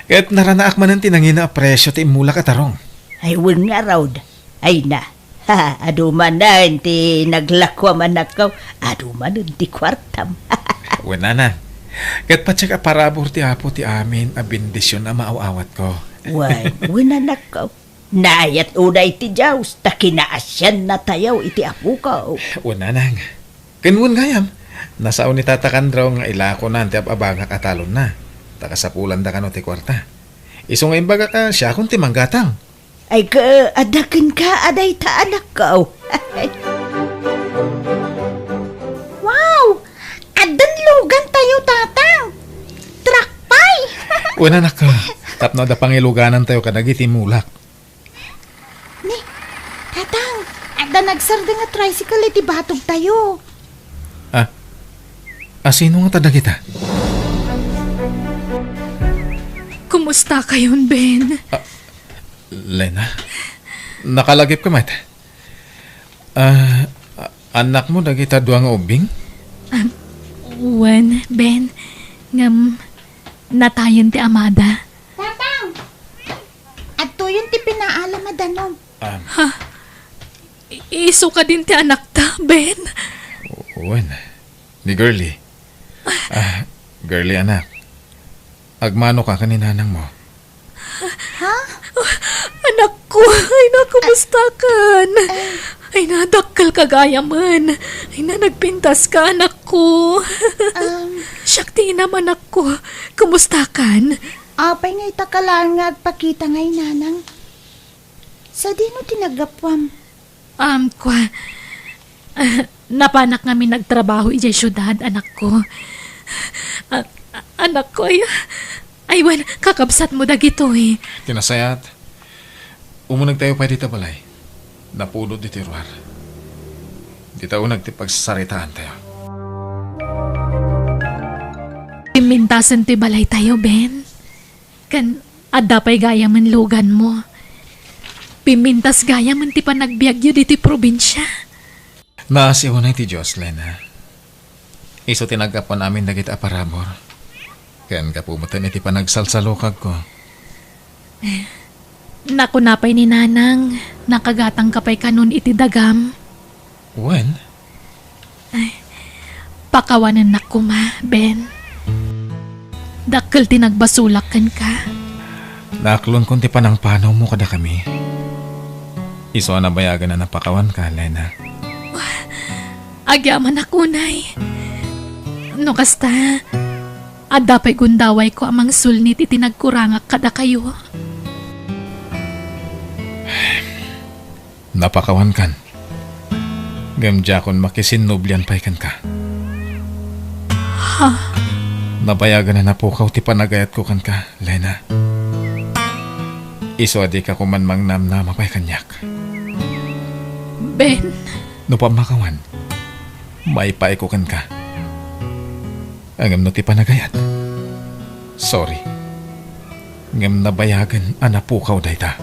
Kaya't naranaak man ang tinangina a presyo ti imula katarong. Ay wun nga raw. Ay na. Ha, aduman na ti naglakwa manakaw. Aduman ti kwartam. Wala na. Kaya't patsaka parabor ti apo ti amin a bendisyon na maaawat ko. Why, wun nakaw. Nayat unay ti Diyos, takinaasyan na tayaw iti apo ko. Wala nang. Kanwun gayam. Nasaon ni Tata Kandraw nga ilako na ti ababangak atalon na. Takasapulan da kano ti kwarta. Iso nga imbaga ka siya kung ti manggatang. Ay ka, adakin ka, aday ta anak ko. Wow! Adan lugan tayo, tatang. Trakpay! Wala na ka. Tapno da pangiluganan tayo kadagiti mulak. Ni, tatang, adan nagsarda nga tricycle iti batog tayo. Sino nga tada kita? Kumusta kayon, Ben? Lena, nakalagip ka mat. Anak mo dagita duang ubing? Wen, Ben, ngam, natayon ti Amada. Tatang! At to yun ti pinaala madanom. Iso ka din ti anak ta, Ben. Uwan. Ni Girlie. Girlie anak. Agmano ka kaninanang mo? Anak ko, ay na, kumusta kan? Ay na, dakkel kagaya man. Ay na, nagpintas ka, anak ko. Shakti naman anak ko, kumusta kan? Apay nga itakalaan nga agpakita ngay nanang. Sa di no tinagapwam. Napanak kami nagtrabaho ijay syudad, anak ko. Anak ko, ay wan, kakabsat mo dagito eh. Tinasayat. Umunag tayo pa dito balay. Napulod di tiruar. Di tayo nagtipagsasaritaan tayo. Pimintasan ti balay tayo, Ben. Kan, adda pa'y gaya man lugan mo. Pimintas gaya man ti panagbiagyo dito probinsya. Naasiwa na ti Jocelyn ha. Iso tinagkapan namin dagiti aparamor. Kan kapumutan iti panagsalsalokag ko. Naku napay ni Nanang, nakagatang kapay kanon iti dagam. When? Pakawanan na kuma, Ben. Dakkel tinagbasulak kan ka. Naaklon kung ti panang panaw mo kada kami. Iso na bayagan na napakawan ka, Lena. Agyaman ako, Nay. No kasta, adda pa'y gundaway ko amang sulnit itinagkurangak kada kayo. Napakawan kan. Gamdya kon makisinnublian pa'y kan ka. Nabayagan na napukaw ti panagayat ko kan ka, Lena. Iso adi ka kumanmang namnama pa'y kanyak. Ben, No pamakawan, may paay ko kan ka. Angam no ti panagayat. Sorry. Ngam nabayagan anapukaw dayta.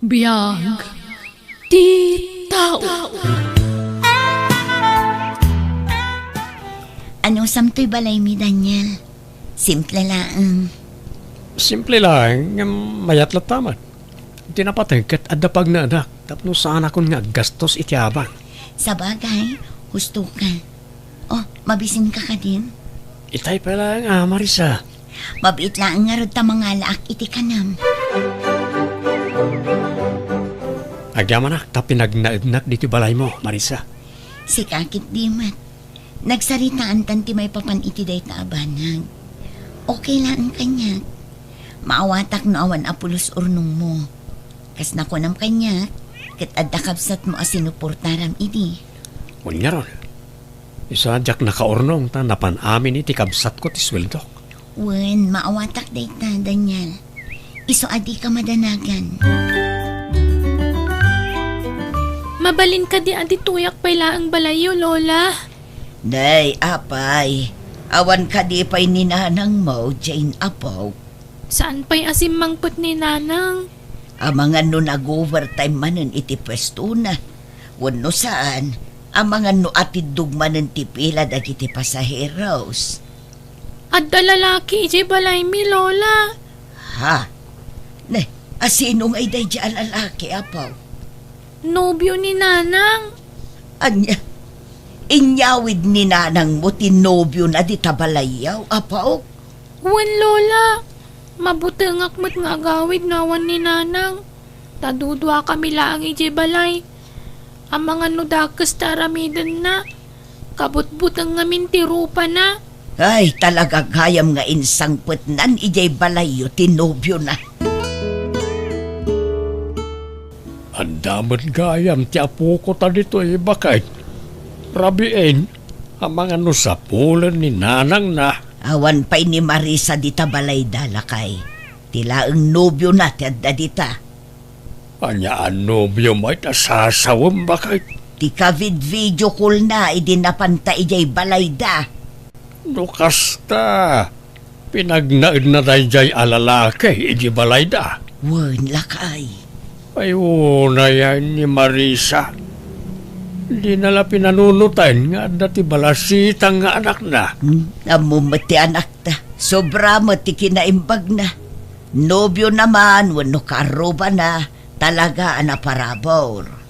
biyag ti tao. Ano samtoy balay mi, Daniel? Simple lang. Simple lang, nga mayat lataman. Di napatagkat at dapag na anak. Tapno saan akong nga gastos itiabang. Sa bagay, husto ka. Oh, mabisin ka din. Itay pa lang, Marisa. Mabit lang nga rod ta mga laak iti kanam. Agyaman na, ta pinagnaidnak dito balay mo, Marisa. Si kakit di mat. Nagsaritaan tanti may papan iti day ta abanag. Okay lang ang kanya. Maawatak no awan apulos urnong mo. Kas nakunam kanya, kat adda kapsat mo asinuportaram idi. Unya ron. Isa jak nakaurnong ta napan amin iti kabsat ko ti sweldo. Wen, maawatak day ta, Daniel. Iso adi ka madanagan. Mabalin ka di adi tuyak pay laang balayo, Lola. Day, apay. Awan ka di pa'y ninanang mo, Jane Apaw. Saan pa'y asim mangput ni Nanang? Amangan no nag-overtime manen iti pwesto na. Wano saan, amangan no atid dugmanen ti pila dagiti pasaheros. At lalaki, iti balay mi, Lola. Ha? Ne, asino nga iday di alalaki, Apaw? Nobyo ni Nanang. Anya, inyawid ni nanang mo tinobyo na di tabalayaw, Apaw? Wan, Lola. Mabutengak mo't nga agawid nawan ni Nanang. Tadudwa kami laang iti balay. Ang mga nudakas taramidan na. Kabutbutang ngamin tirupa na. Ay, talaga gayam nga insang putnan ijay balayo tinobyo na. Ang damat gayam ti apo ko ta dito bakit? Rabiin, ang mga nusapulan ni Nanang na. Awan pa'y ni Marisa di tabalay dalakay. Tila ang nobyo na ti adda dita. Anya ang nobyo mo'y tasasawam bakit? Ti kavid video call na idinapanta ijay balay da. Lukas ta. Pinagnaid na dayjay alalaki, iji balay da. Wan lakay. Ay, una yan ni Marisa. Di nala pinanunutan nga dati balasitang nga anak na. Amo mati anak ta. Sobra mati kinaimbag na. Nobyo naman, wano karoba na. Talaga anaparabor.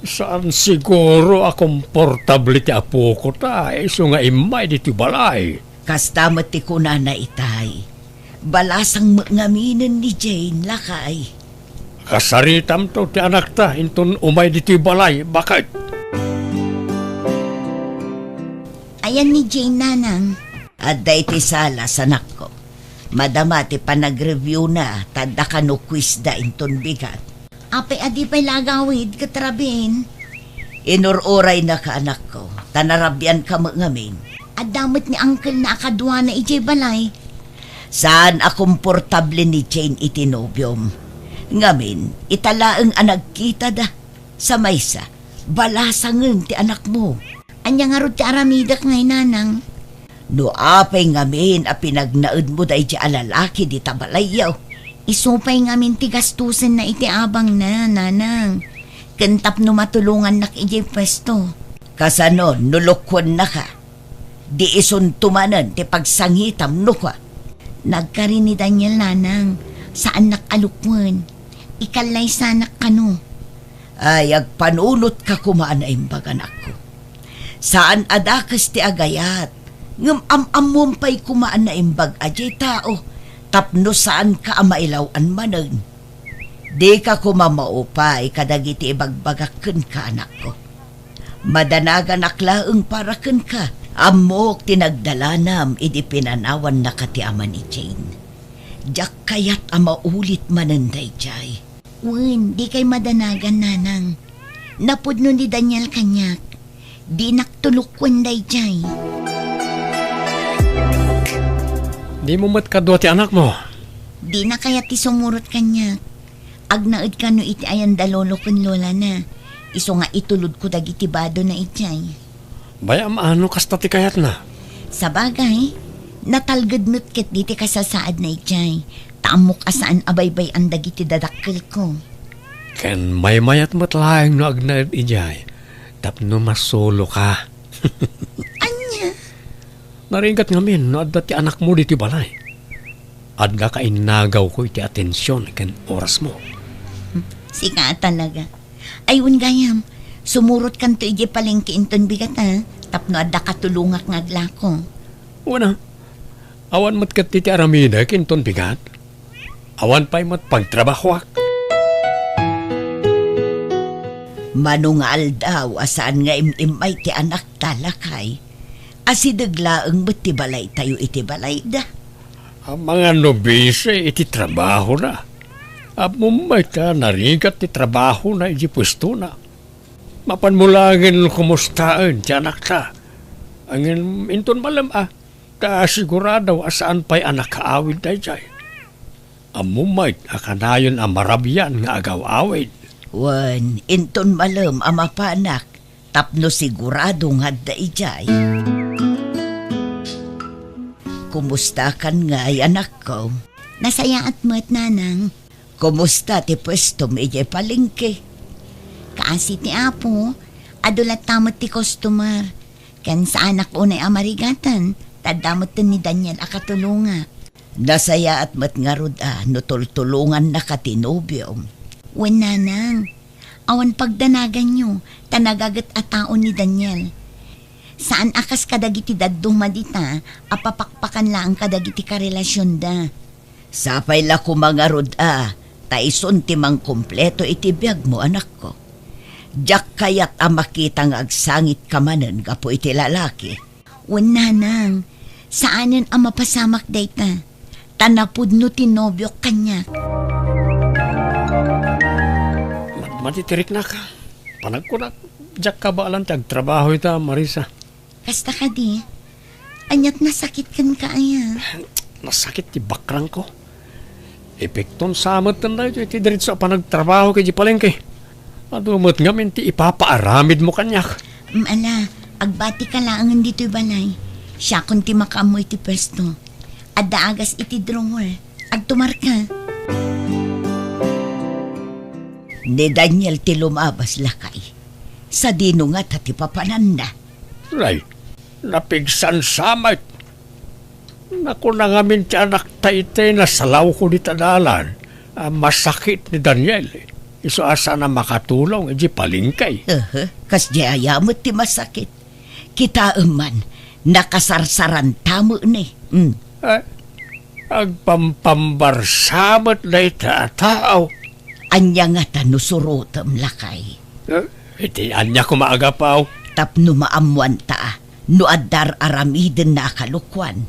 Saan siguro a komportable ti apo ko ta? Iso nga imay di ti balay. Kasta mati ko na itay. Balasang ngaminan ni Jane lakay. Kasaritam to ti anak ta, inton umay di ti balay. Bakit? Ayan ni Jane nanang. At day ti sala sanak ko. Madama ti panag-review na, tanda ka no quiz da inton bigat. Apay adi pa'y lagawid katrabin. Inuroray na ka anak ko, tanarabyan ka ngamin. At damot ni uncle na akadwa na ijay balay. Saan a komportable ni Jane itinobyom? Ngamin, italaang anagkita da. Sa maysa, balasangan ti anak mo. Anya nga ro ti aramidak ngay nanang. No apay ngamin a pinagnaud mo da iti alalaki di tabalayaw. Isupay ngamin ti gastusin na iti abang na, nanang. Kentap no matulungan nak iti pwesto. Kasanon, nulukwan na ka. Di ison tumanan ti pagsangitam no ka. Nagkarin ni Daniel nanang, saan nakalukwan. Ikalay sanak kano. Ay, agpanunot ka kumaan na imbag anak ko. Saan adakas ti agayat? Ngam am-amumpay kumaan na imbag ajay tao. Tapno saan ka amailawan manan. Di ka kumamaupay kadagiti ibagbagaken ka anak ko. Madanagan aklaeng para ken ka. Amok tinagdalanam idi pinanawan na kati ama ni Jane. Diyak kayat amaulit mananday jay. Wen, di kay madanagan nanang. Napudno ni Daniel kanyak. Di naktulukwan day jay. Di mo matkadwa ti anak mo. Di na kaya ti sumurot kanyak. Agnaid ka no iti ayan dalolo kun lola na. Iso nga itulod ko dagiti bado na itjay. Baya maano kasta ti kayat na. Sa bagay, natalgad ket diti kasasaad na itjay. Tamok asaan abaybay ang dagiti dadakkel ko. Ken may-mayat matlaeng no agnaid ijay. Tapno masolo ka. Anya? Naringgat ngamin no adda ti anak mo di ti balay. Adda ka inagaw ko iti atensyon ken oras mo. Sika talaga. Ayun gayam, sumurot kan to iji palengke inton bigat ha. Tapno adda katulungak ngagla ko. Una, awan matkat ti aramida kinton bigat. Awan pa'y matpagtrabahwak. Manungal daw asaan nga imay ti anak talakay. Asidaglaang ba't ti balay tayo iti balay da? Ang mga nobise iti trabaho na. Mumay ka narigat ti trabaho na iti pwesto na. Mapanmulangin kumustaan ti anak ta. Angin inton malam kasigurado asaan pa'y anak kaawid na jay. Mumay akanayon ang marabyan nga agaw-awid. Wan, inton malam ama panak, tapno sigurado nga da ijay. Kumusta kan nga ay anak ko? Nasaya at mo't nanang. Kumusta ti pwesto mo ijay palengke? Kaasi ti apo, adulat tamot ti customer. Ken sa anak unay amarigatan, tadamot ni Daniel akatulunga. Nasaya at mat nga rod nutultulungan na katinobyom. Wen nanang, awan pagdanagan nyo, tanagagat at taon ni Daniel. Saan akas kadagiti dadduma dita, apapakpakan lang kadagiti karelasyon da. Sapay la ko mga rod taison timang kompleto iti biyag mo anak ko. Diyak kayat makita nga agsangit kamanan gapo iti lalaki. Wen nanang, saanan ang mapasamak dayta, tanapud no tinobyo kanya. Matitirik na ka. Panagkunak, jak ka ba alam trabaho ita, Marisa? Kasta ka di, anyat nasakit kan ka aya. Nasakit ti bakrang ko. Epekton samot na ito, iti diritso panagtrabaho kay di palengke. Adumot nga minti ipapaaramid mo kanyak. Ala, agbati ka lang ang dito'y balay. Siya kung ti makaamoy ti pwesto. At daagas iti drawer. Agtumar ka. Ni Daniel ti lumabas lakay. Sa dino nga tati papanan na. Ray, napigsan samay. Naku na nga minti anak taitay na salaw ko ni tadalan. Masakit ni Daniel. Iso asa na makatulong, edi palingkay. Kas di ayamot ti masakit. Kita man, nakasarsaran tamo ni. Agpampambarsamot na itataaw. Anya nga tanusurotam lakay. Iti anya ko maagapaw. Tapno maamuan ta, no adar aramiden na kalukwan.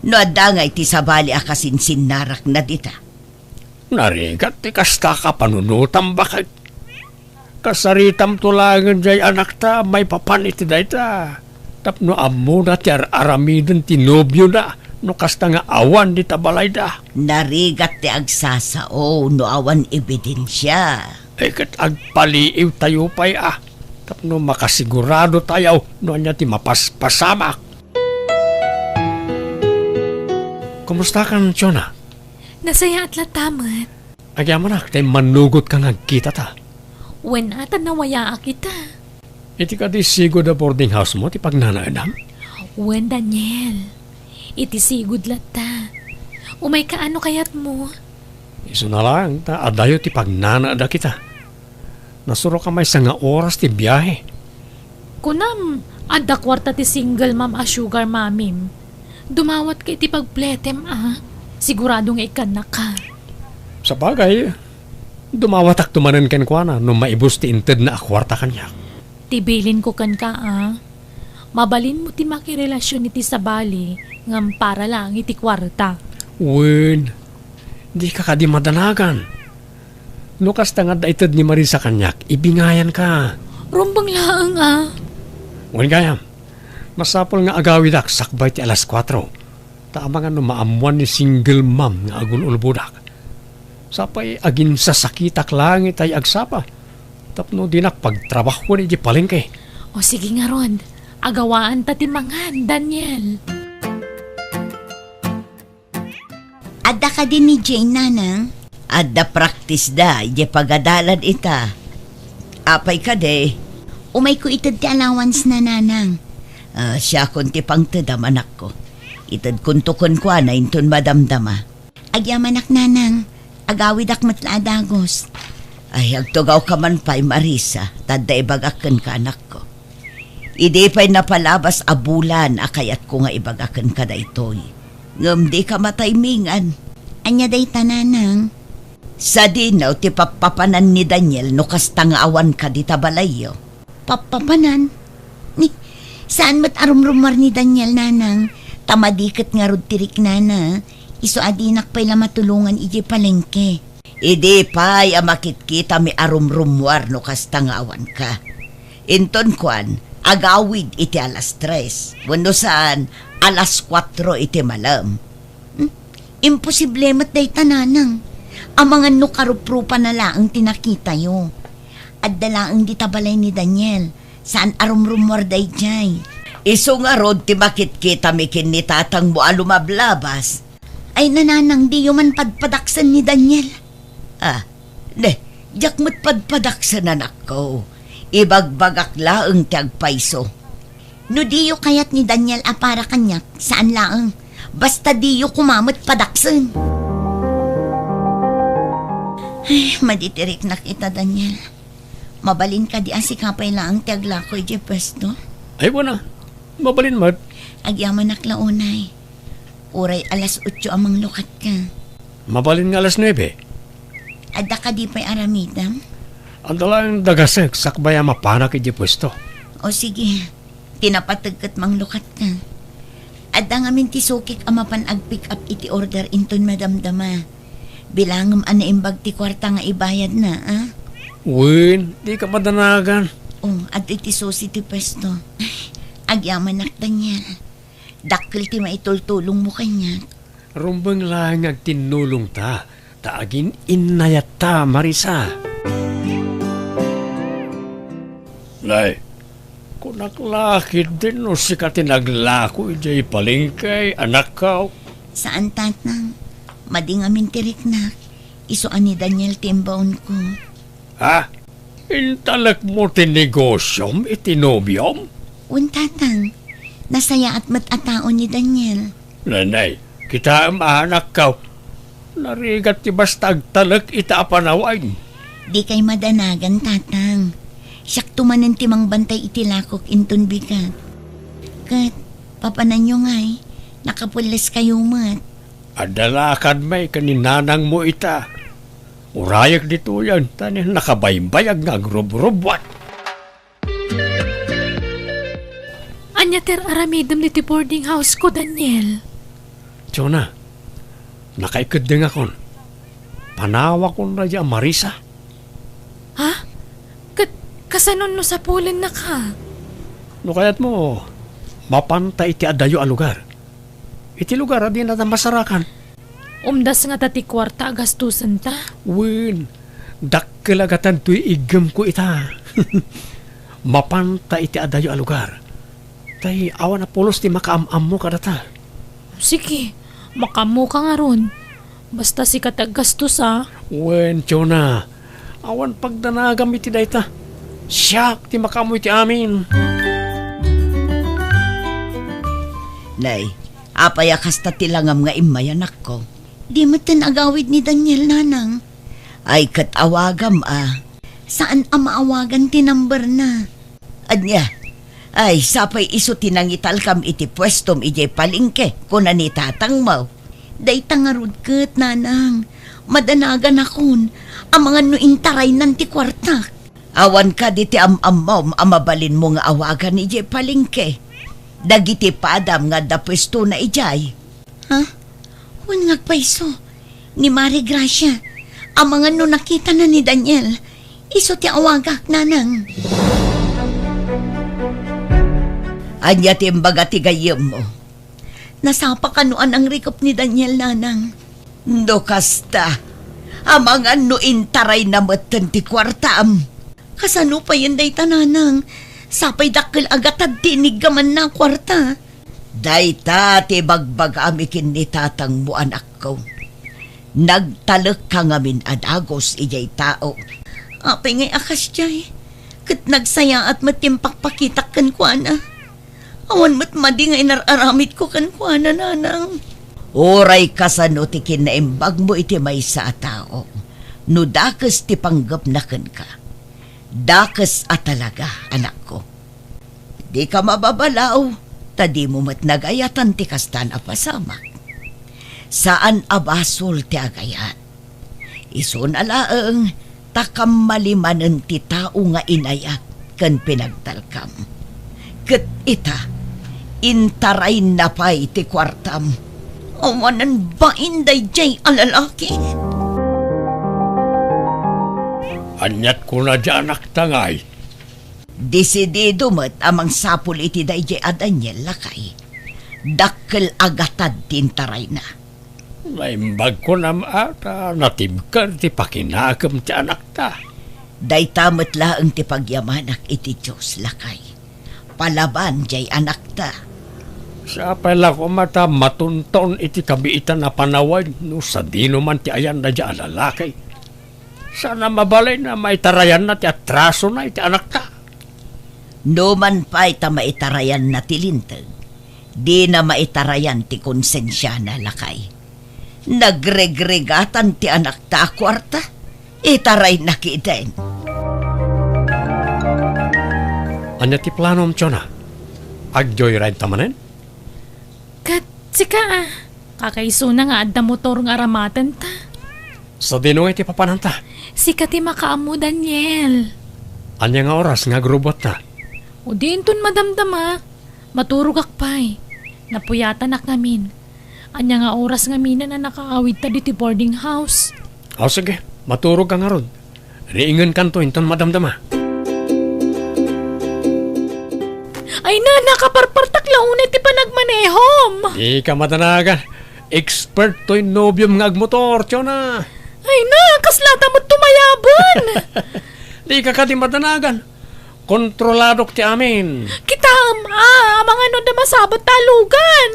No adangay ti sabali akasinsin narak na dita. Narigat ti kasta ka panunutam bakit? Kasaritam tulangan jay anak ta, may papan iti dayta. Tapno ammo na ti aramiden ti nobyo na, no kasta nga awan di tabalay da. Narigat ti agsasao no awan ebidensya. Kat agpaliiw tayo pa'y Tapno makasigurado tayo, no anya ti mapaspasamak. Kumusta ka ng Chona? Nasaya at latamat. Agyaman na, tayo manugot ka nagkita ta. When ata nawaya kita. Iti ka di sigo da boarding house mo, ti pagnanaanam? When Daniel. Iti sigud lata. Umay ka ano kayat mo? Iso na lang, ta adayo ti pagnanaada kita. Nasuro ka may nga oras ti biyahe. Kunam, adda kwarta ti single ma'am a sugar mamim. Dumawat kay ti pagpletem Sigurado nga ikan na ka. Sa bagay, dumawatak tumanan ken kwa na nung maibus ti inted na akwarta kanya. Tibilin ko kan ka Mabalin mo ti makirelasyon iti sabali ngam para lang iti kwarta. Wen, di ka kadi madanagan. Nukas tangad da ited ni Marisa kanyak, ibingayan ka. Rumbang laang Wen gayam, masapol nga agawidak sakbay ti alas 4. Tama nga no maamuan ni single mom nga agun ulbudak. Sapay agin sa sakitak langit ay agsapa. Tapno dinak pagtrabaho ni di palengke. O sige nga Rod, agawaan ta ti mangan, Daniel. Adda ka din ni Jane, nanang. Adda practice da, ije pagadalan ita. Apay ka de. Umay ko itad ti allowance na, nanang. Siya kunti pang tedam anak ko. Itad kuntukon kwa na inton madamdama. Agyamanak, nanang. Agawid akmat la adagos. Ay, agtugaw ka man pa'y Marisa, tadda ibagakan ka anak ko. Idi pa'y napalabas abulan, akayat ko nga ibagakan ka da itoy. Ngam di ka mataymingan. Anya day tananang. Sa dinaw, ti papapanan ni Daniel no kasta nga awan ka di tabalayo. Papapanan? Ni, saan mat arumrumar ni Daniel, nanang? Tamadikat nga rod tirik nana. Iso adinak pa'y lamatulungan iji palengke. Idi pa'y amakit kita mi arumrumwar no kasta nga awan ka. Inton kwan, agawid iti alas 3. Wano saan, alas 4 iti malam. Imposible mat day tananang. Ang mga nukaruprupa na laang tinakita yo. At dalaang di tabalay ni Daniel. Saan arumrumwar day jay. Iso nga rod ti makit kita mi kinitatang mo alumablabas. Ay nananang di man padpadaksan ni Daniel. Diyak mo't padpadaksan anak ko. Ibagbagak laang tiagpaiso. No diyo kayat ni Daniel para kanyak, saan laang? Basta diyo kumamot padaksan. Ay, maditirik na kita, Daniel. Mabalin ka di asikapay laang tiaglakoy di pwesto. Ay wala, mabalin mat. Agyaman naklaunay. Uray alas 8 amang lukat ka. Mabalin nga alas 9. Adda ka di pa'y aramidam? Ang dalang dagasek sakbaya mapanak iti pwesto. O sige, tinapatagkat mang lukat ka. Adda nga minti sukik amapan ag-pick up iti order inton madamdama. Bilangam anaimbag ti kwarta nga ibayad na, Wen, di ka madanagan. At iti susi ti pwesto. Agyaman nak Daniel. Dakkel ti maitultulong mo kanya. Rumbang lang agtinulong ta. Taagin inayat ta, Marisa. Nay, kung naglakid din no si katinaglako ijay palingkay, anak ka. Saan tatang? Mading amin tirik na. Isuan ni Daniel timbaon ko. Ha? Intalak mo tinigosyom, itinobyom? Un tatang, nasaya at matataon ni Daniel. Nanay, kita ang anak ka. Narigat ti basta agtalak itaapanawain. Di kay madanagan tatang. Siyak tumanan timang bantay itilakok inton bigat. Kat, papanan nyo nga'y, nakapulis kayo mat. Adalakan may kaninanang mo ita. Urayak dito yan, tanin nakabaybayag nga grob-robwat. Anya ter aramidam diti boarding house ko, Daniel. Chona, nakaikad din akon. Panawa ko na dyan, Marisa. Ha? Kasanon no sa pulen na ka? No kayat mo, mapanta iti adayo a lugar. Iti lugar adi na masarakan. Umdas nga tati kwarta gastusan ta. Win, dakkelagatan tuy igem ko ita. Mapanta iti adayo a lugar. Tay awan na pulos ti makaamam mo kadata. Sige, makamu ka nga ron. Basta si katag gastos ha. Wen, Chona, awan pagdanagam iti dayta. Siyak ti makamu iti amin. Nay, apaya kasta tilangam nga imayanak ko. Di mo agawid ni Daniel nanang. Ay katawagam Saan maawagan ti number na? Anya, ay sapay iso tinangital kam iti pwestom ije palingke kuna ni tatang mo. Day tangarod kat nanang. Madanagan akon. Ang mga nuintaray ng ti kwartak. Awan ka di ti am-am amabalin mo nga awagan ije palingke. Dagiti padam nga da pwesto na ijay. Ha? Huwag ngagpaiso. Ni Mari Gracia. Ang mga no nakita na ni Daniel. Iso ti awagak nanang. Anya ti imbaga ti gayem mo. Nasapa kanuan ang rikop ni Daniel nanang. No kasta. Ang mga no intaray na matan ti kwartaam. Kasano pa yan day tananang. Sapay dakil agatad tinig gaman na kwarta. Dayta ti bagbag amikin ni tatang mo anak ko. Nagtalak ka ngamin adagos ijay tao. Apay ngay akas jay. Kat nagsaya at matimpakpakitak kan kuana. Awan mat madi ngay nararamit ko kan kuana nanang. Oray kasano ti kinaimbag mo iti may sa tao. No dakas ti panggap na kan ka. Dakas at talaga, anak ko. Di ka mababalaw, tadi mo mat nagayatan ti kastan apasamak. Saan abasol ti agayat? Isun alaeng, takam malimanen ti tao nga inayat kan pinagtalkam. Ket ita, intaray na pa'y ti kwartam. Awanan ba inday jay alalaki? Anyat ko na dyan anak tangay. Desidido met amang sapul iti dayjay a Daniel lakay. Dakkel agatad tintaray na. Naimbag ko na natibkan ti pakinagam ti anak ta. Day tamat laeng ti pagyamanak iti Diyos lakay. Palaban jay anak ta. Sa pala ko mata matunton iti kabiitan na panaway no sa dino man ti ayan na dyan lalakay. Sana mabalay na maitarayan na ti atraso na iti anak ta. No man pa'y ta maitarayan na tilintag. Di na maitarayan ti konsensya na lakay. Nagregregatan ti anak ta kwarta. Itaray na kiden. Anya ti planom Chona? Ag-joyride tamanen? Kat, sika kakaiso na nga adda motor nga aramatan ta. Sa dino iti papananta. Sika ti makaamu, Daniel. Anya nga oras nga grubot ta. O di inton madamdama. Maturog akpay. Napuyatan nak ngamin. Anya nga oras ngamin na nakakawid ta diti boarding house. O sige, maturog ka nga rod. Riingan kanto inton madamdama. Ay na, nakaparpartak launay ti panagmanehom. Di ka matanagan. Expert to'y nobyom nga agmotor, Chona. Ay na, kaslata mo't tumayaban. Di ka matanagan. Kontrolado ti amin. Kita amang ano na masabot talugan.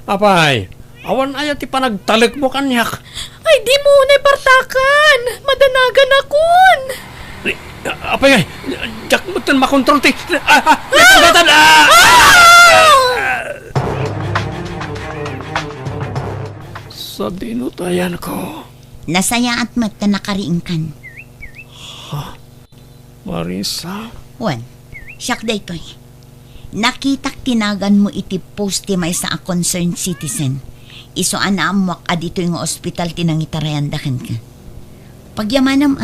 Apay, awan aya ti panagtalag mo kanyak. Ay, di mo na partakan. Madanagan akon. Apay ay, jak mo tan makontrol ti. Ipagatan! Sa dinutayan ko, Nasaya at mat na nakariingkan. Marisa. Wan, siyak daytoy. Nakitak tinagan mo iti post ti may sa a concerned citizen. Iso anaamuak adito yung ospital tinangitarayandakan ka. Pagyamanam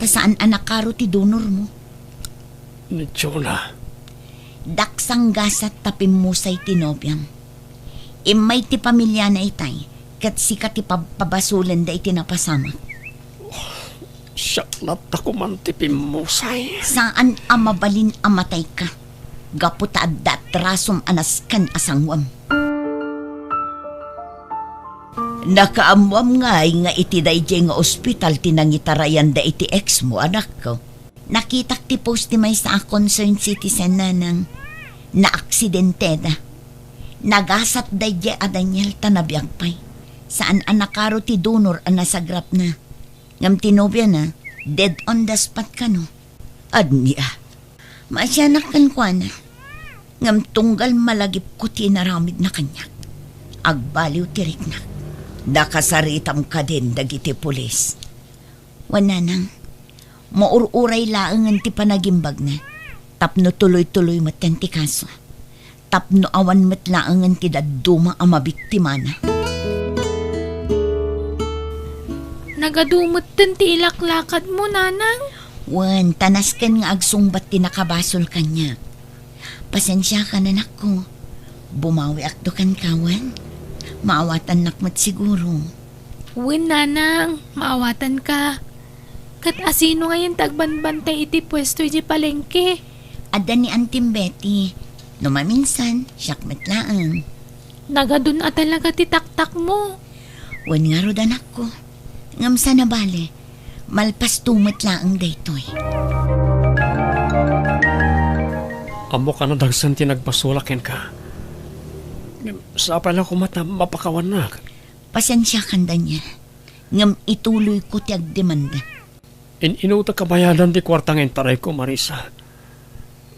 ta saan anak karo ti donor mo? Ni Chona. Daksang gasat tapimusay ti nobyam. Imay ti pamilya na itay, kat sika ti pabasulan da iti napasama. Siyak na takuman ti pimusay. Saan amabalin amatay ka? Gaputa adda trasom anaskan asangwam. Nakaamwam nga iti dayjay nga ospital tinangitarayan da iti ex mo, anak ko. Nakitak ti post ti may sa concerned citizen na nang naaksidente da. Nagasat dayjay a Daniel tanabiyagpay. Saan anakaro ti donor ang nasagrap na. Ngam tinobya na, dead on the spot ka no. Adniya. Masyanak kan kwa na. Ngam tunggal malagip ko ti naramid na kanya. Agbaliw tirik na. Nakasaritam ka din dagiti pulis. Wana nang, maururay laangan ti panagimbag na. Tapno tuloy-tuloy matan ti kaso. Tapno awan mat laangan ti daduma ang mabiktima na. Nagadumot din ti ilaklakad mo, nanang. Wan, tanaskan nga agsungbat ti nakabasol kanya. Pasensya ka na ko. Bumawi akto kan kawan. Maawatan nakmat siguro. Win, nanang. Maawatan ka. Kat asino ngayon tagbanbantay iti pwesto iti palengke. Ada ni Antim Betty. No maminsan, siyakmat laang. Nagadun a talaga ti taktak mo. Wan nga rodan ako. Ngam sa nabali, malpas tumat laang daytoy. Amo ka na dagsan ti nagpasulakin ka. Sa pala ko mata mapakawan na. Pasensya kan Daniel. Ngam ituloy ko ti agdemanda. Inuta kabayadan ti kwartang entaray ko, Marisa.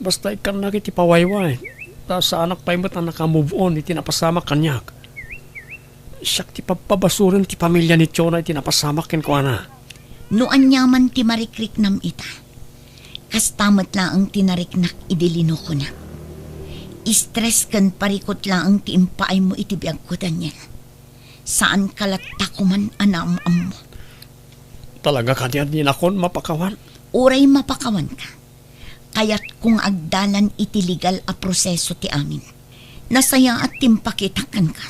Basta ikan na kiti pawayway. Ta sa anak pa imot na naka-move on iti napasama kanyak. Siyak ti papabasurin ti pamilya ni Chona iti napasamak ken ko na. Noan nyaman ti marikrik nam ita. Kastamat laang tinariknak idilino ko na. Stress kan parikot laang ti impaay mo iti biyag ko Daniel. Saan kalatta ko man anam-am mo. Talaga ka diyan din akon mapakawan? Uray mapakawan ka. Kaya't kung agdalan iti legal a proseso ti amin. Nasaya at timpakitakan ka.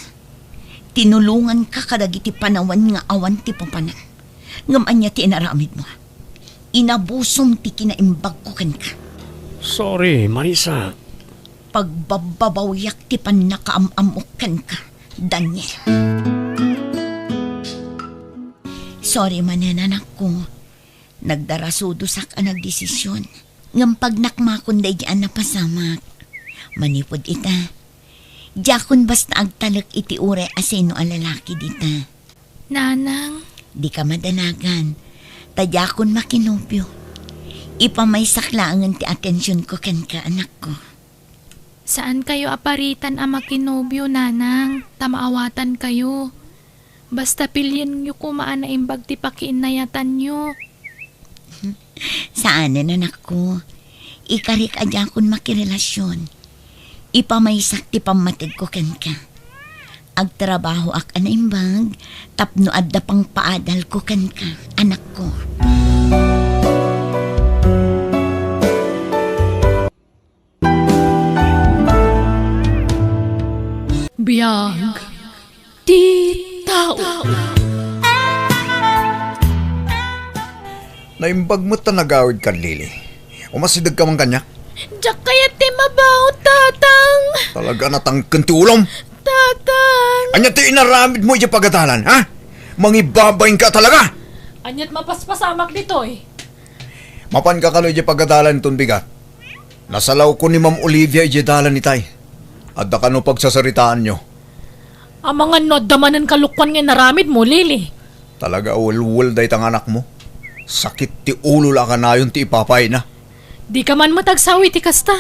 Tinulungan ka kadagiti panawan nga awan ti papanan. Ngam anya ti inaramid mo. Inabusom ti kinaimbag ko kan ka. Sorry, Marisa. Pagbababawyak ti panakaamamukan ka, Daniel. Sorry mananak ko. Nagdarasudusak ang nagdesisyon. Ngam pag nakmakon day diyan napasamak. Manipod ita. Diyakon basta agtalak iti ure asino ang lalaki dita. Nanang. Di ka madanagan. Tadyakon makinopyo. Ipamaysak laangan ti atensyon ko kan ka anak ko. Saan kayo aparitan ang makinobyo, nanang? Tamaawatan kayo. Basta pilyan nyo kumaan na imbag ti pakiinayatan nyo. Saan na anak ko? Ikarik adyakon makirelasyon. Ipamaysak ti pamatig ko kan ka. Agtrabaho ak anaimbag, tapno adda pang paadal ko kan ka, anak ko. Biyag. Di tao. Naimbag mo ta nagawid kan Lili. Umasidag ka man kanyak. Diyak kaya ti mabaw, tatang. Talaga natangkan ti ulam. Tatang. Anya ti inaramid mo iti pagatalan, ha? Mangibabayin ka talaga. Anyat mapaspasamak dito eh. Mapan ka kalo iti pagatalan itong bigat. Nasalaw ko ni Ma'am Olivia ijedala ni tay. At da kano pagsasaritaan nyo. Ang mga nodamanan kalukwan nga naramid mo, Lili. Talaga ulul day tang anak mo. Sakit ti ulo la ka na yun ti ipapay na. Di ka man matagsawi ti kasta.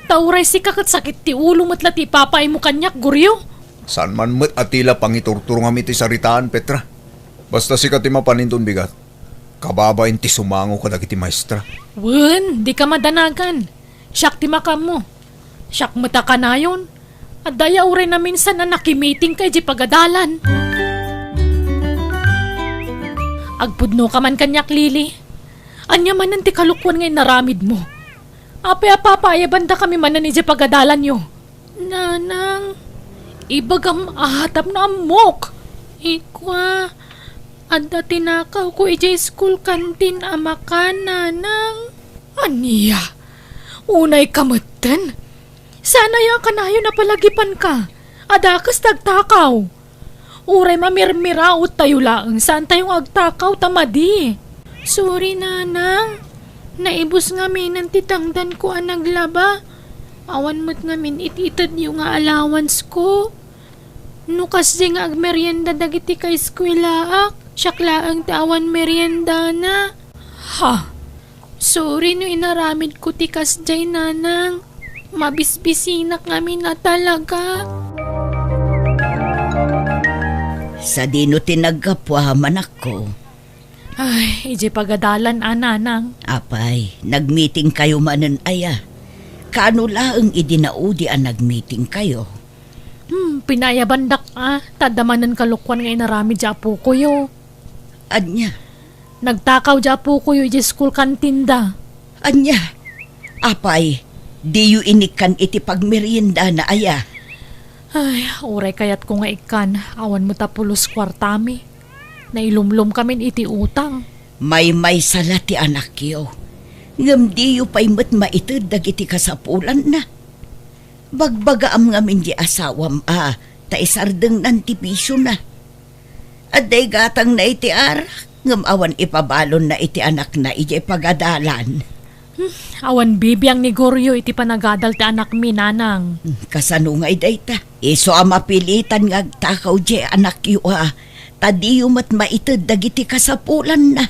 Tauray si kakat sakit ti ulo mo't lati papay mo kanyak, guryo. Saan man met atila pangiturturo nga mi ti saritaan, Petra. Basta sikat ti mapaninton bigat. Kababain ti sumango ka dagiti maestra. Wen, di ka madanagan. Siyak ti makam mo. Siyak mata ka na yun. At daya uray na minsan na nakimiting kay di pagadalan. Agpudno ka man kanyak, Lili. Anya man ti kalukwan ngay naramid mo. Apaya banda kami man ni di pagadalan yo. Nanang, ibagam ahatap na amok. Ikwa, adda tinakaw ko ijay school canteen amakan, nanang. Aniya, unay kamatan. Sana ya kanayo na palagipan ka. Adakas tagtakaw. Uray mamirmiraot tayo laang saan tayong agtakaw tamadi. Sorry, nanang. Naibos nga minan titangdan ko ang naglaba. Awan mo't ngamin ititad yung nga allowance ko. Nukas di nga agmerienda dagiti kay eskwelaak. Siyaklaang tawan merienda na. Ha? Sorry no inaramid ko tikas jay, nanang. Mabisbisinak ngamin na talaga. Sa dino tinagkapwaman ako. Ay, ije pagadalan, nanang. Apay, nagmeeting kayo manan aya. Kaano laang idinaudi ang nagmeeting kayo? Pinayabandak tadamanan kalukwan ngay narami dyapo ko yo. Anya? Nagtakaw dyapo ko yo ije school kantinda. Anya? Apay, di yu inikan iti pagmerienda na aya. Ay, uray kayat ko nga ikan. Awan mo tapulos kwartami. Nailumlum kami iti utang. May sala ti anak yo. Ngam di yu pa'y mat maitid dagiti kasapulan na. Bagbagaam ngamin di asawam ta isardeng nantipisyo na. At day gatang na iti arak, ngam awan ipabalon na iti anak na iti pagadalan. Awan bibiyang ni Goryo iti panagadal ti anak mi, nanang. Kasanungay day ta. Iso mapilitan nga agtakaw di anak yu tadiyo mat maitid dagiti kasapulan na.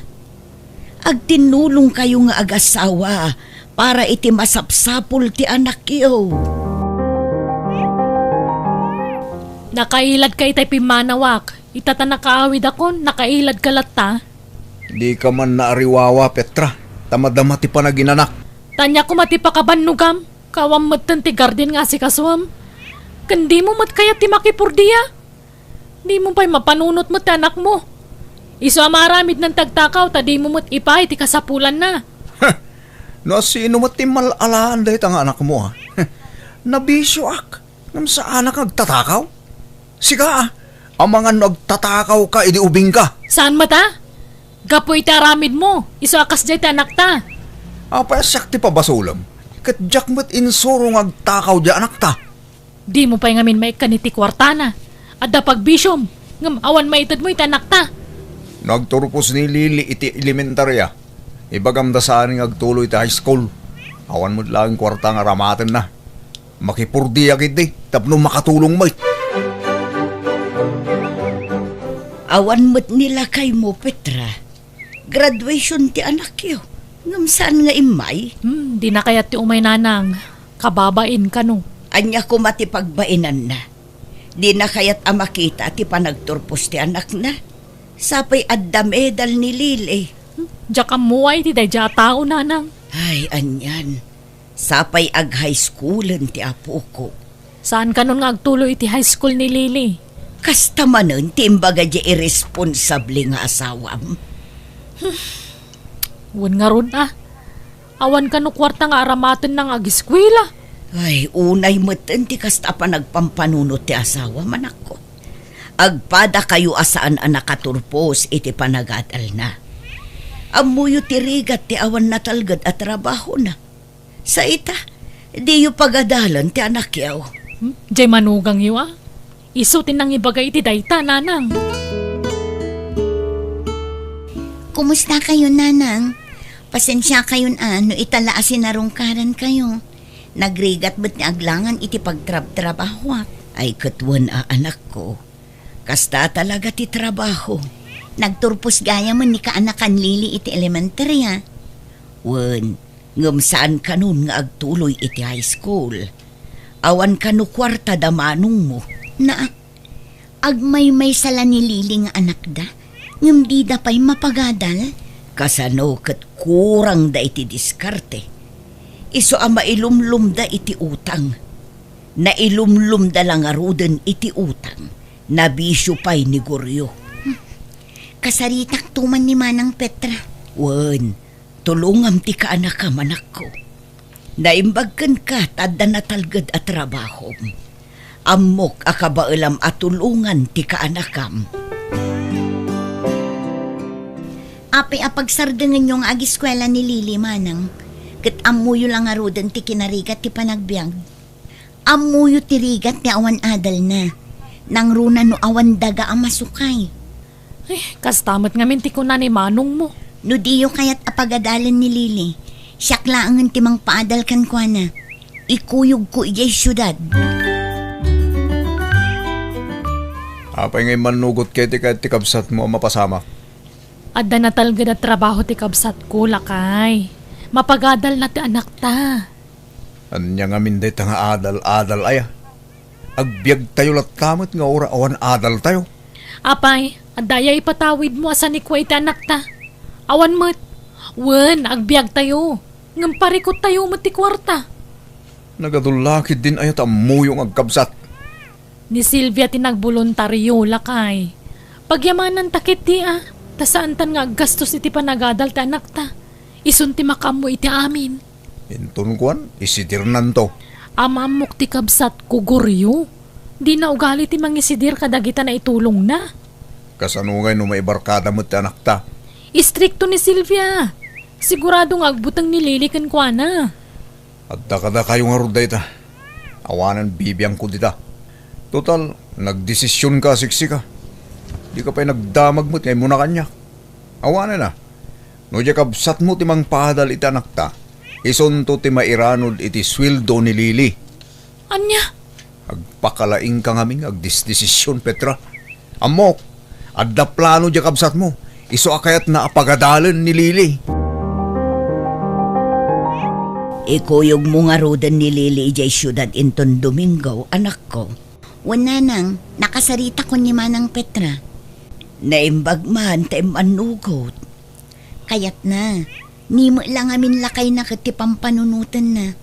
Agtinulong kayo nga agasawa para iti masapsapul ti anak yu. Nakailad ka itay pimanawak. Itata nakaawid ako, nakailad ka latta. Di ka man naariwawa, Petra. Tamadama ti panaginanak. Tanya ko mati pakabanugam. Kawam matan ti garden nga si kaswam. Kandi mo mat kaya ti makipurdiya. Di mo pa'y mapanunot mo ti anak mo. Iso amaramid ng tagtakaw, tadi mo mat ipay ti kasapulan na. No, sino mo ti malalaan dahit ang anak mo, ha? Nabisyo ak. Ngam sa anak agtatakaw? Siga, ang mga nagtatakaw ka, idi ubing ka. Saan mata? Gapoy ti aramid mo. Iso akas jay ti anak ta. Pasak ti pabasulam. Kat jak mo't insurong agtakaw di anak ta. Di mo pa'y ngamin maikan iti kwartana. Adda pagbisyom. Ngam awan maitad mo iti anak ta. Nagturpos ni Lili iti elementarya. Ibagam da saan nga agtuloy ti high school. Awan mo't lang kwarta nga ramatan na. Makipurdiya kiti, tapno makatulong mo. Awan mo't nila kay mo, Petra. Graduation ti anak yo. Ngam saan nga imay? Di na kaya ti umay, nanang. Kababain ka no. Anya ko matipagbainan na. Di na kaya't amakita ti panagturpos ti anak na. Sapay adda medal ni Lili. Diyak amuay ti dayja tao, nanang. Ay, anyan. Sapay ag high schoolan ti apo ko. Saan ka nun nga agtuloy iti high school ni Lili? Kasta manon ti imbaga di irresponsable nga asawam. Wan nga ron Awan ka no kwarta nga aramaton ng agiskwela. Ay, unay matan ti kasta pa nagpampanunot ti asawa manak ko. Agpada kayo asaan ang nakaturpos iti panagadal na. Amuyo ti rigat ti awan natalgad at trabaho na. Sa ita, di yu pagadalan ti anak yaw. Jay manugang yu Isutin nang ibagay iti dayta, nanang. Kumusta kayo, nanang? Pasensya kayo no italaasin na rungkaran kayo. Nagrigat ba't ni aglangan iti pagtrabaho? Ay katwan anak ko. Kasta talaga ti trabaho. Nagturpos gaya man ni kaanakan Lili iti elementary ha. Wen, ngam saan ka nun nga agtuloy iti high school. Awan ka no kwarta da manong mo. Na, agmay-may sala ni Lili nga anak da. Ngam di da pa'y mapagadal. Kasano kat kurang da iti diskarte. Iso ang mailumlum da iti utang. Nailumlum da lang aruden iti utang. Nabisyo pa'y ni Goryo. Kasaritak tuman ni Manang Petra. Wen, tulungam ti kaanak ka manak ko. Naimbagkan ka tada natalgad at trabaho. Amok akabailam at tulungan ti kaanakam. Api apagsardangan yung agiskwela ni Lili Manang. Kat amuyo lang arudan ti kinarigat ti panagbiag. Amuyo ti rigat ti awan adal na. Nang runa no awan daga ang masukay. Kastamot ngamin ti kuna ni manong mo. No diyo kayat apagadalan ni Lili. Siyak laangan ti mang paadal kan kwa na. Ikuyog ko iyay syudad. Apay ngay manugot kay ti kabsat mo mapasama. Adda na talga na trabaho ti kabsat ko, lakay. Mapagadal na ti anak ta. Anya nga minday ta nga adal aya. Agbyag tayo latamot nga ora awan adal tayo. Apay, adaya ipatawid mo asan ni Kway ti anak ta. Awan mo't. Wen, agbyag tayo. Ngam parikot tayo mo ti kwarta. Nagadulakid din ayat amuyong agkabsat. Ni Silvia ti nagboluntaryo, lakay. Pagyamanan takit ti tasaan tan nga gastos iti panagadal ti anak ta. Isun ti makamo iti amin. Intun kuan, isitirnan to. Amamok ti kabsat ko Goryo. Di na ugali ti mangisidir kadagita na itulong na. Kasanungay no may barkada mo ti anak ta. Istrikto ni Silvia. Siguradong agbutang ni Lili kan kwa na. At kada kayong aruday ta. Awanan bibiyang ko dita. Total, nagdesisyon ka siksika. Di ka pa'y nagdamag mo't ngay muna kanya. Awanan na. No di kabsat mo ti mang padal iti anak ta. Isonto ti mairanod iti sweldo ni Lili. Anya? Agpakalaing ka ngaming agdisdesisyon, Petra. Amok, adda plano di kabsat mo. Iso akayat na apagadalan ni Lili. Ikuyog mo nga rodan ni Lili ijay syudad inton Domingo, anak ko. Wala nang, nakasarita ko ni Manang Petra. Naimbag man, taim anugot. Kayat na, ni mo lang amin lakay na katipang panunutan na.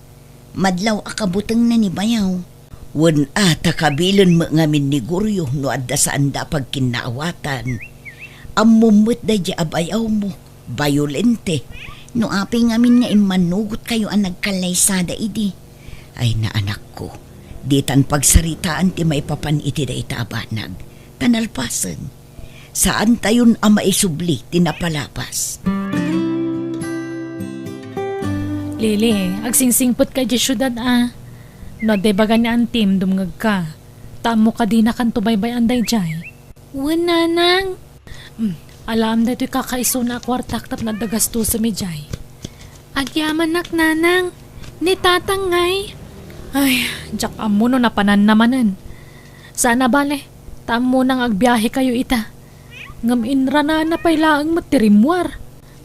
Madlaw akabutang na ni Bayaw. Wan takabilan mo ngamin ni Goryo no adda saan da pagkinaawatan. Amumut da di abayaw mo, bayolente. No api ngamin nga imanugot kayo ang nagkalaysada idi. Ay na anak ko, di tan pagsaritaan ti may papan iti da itabanag. Tanalpasan, saan tayon ang maisubli tinapalapas? Lili, agsingsingpot ka di syudad No, debaga ni antim, dumngag ka. Tamo ka di na kan tubaybay anday jay. Wala nang. Alam na ito'y kakaiso na kwartak tap na dagasto sa mijay. Agyaman nak nanang, ni tatangay. Ay, jak amo no napanan namanan. Sana bale, tamo nang agbiyahe kayo ita. Ngam inrana na pailaang matirimwar.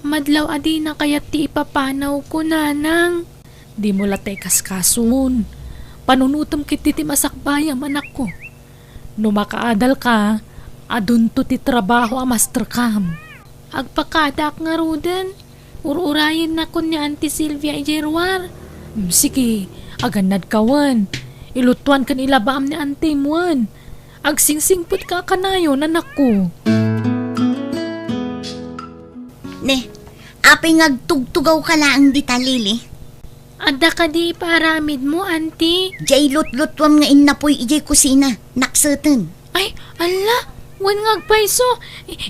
Madlaw adi na kayat ti ipapanaw ko nanang. Di mo latay kaskasun. Panunutom kiti ti masakbayam anak ko. No makaadal ka, adun to ti trabaho a mastercam. Agpakadak nga rudan, ururayin na ko ni Auntie Silvia ijerwar. Sige, aganad kawan. Ilutuan kan ilabaam ni Auntie Muan. Agsingsingput ka kanayon anak ko. Ne, apay ngagtugtugaw ka laang di talili. Adda ka di paramid mo, Auntie. Jay lut-lutwam nga inapoy ijay kusina, naksatan. Ay, ala, wan ngagpaiso.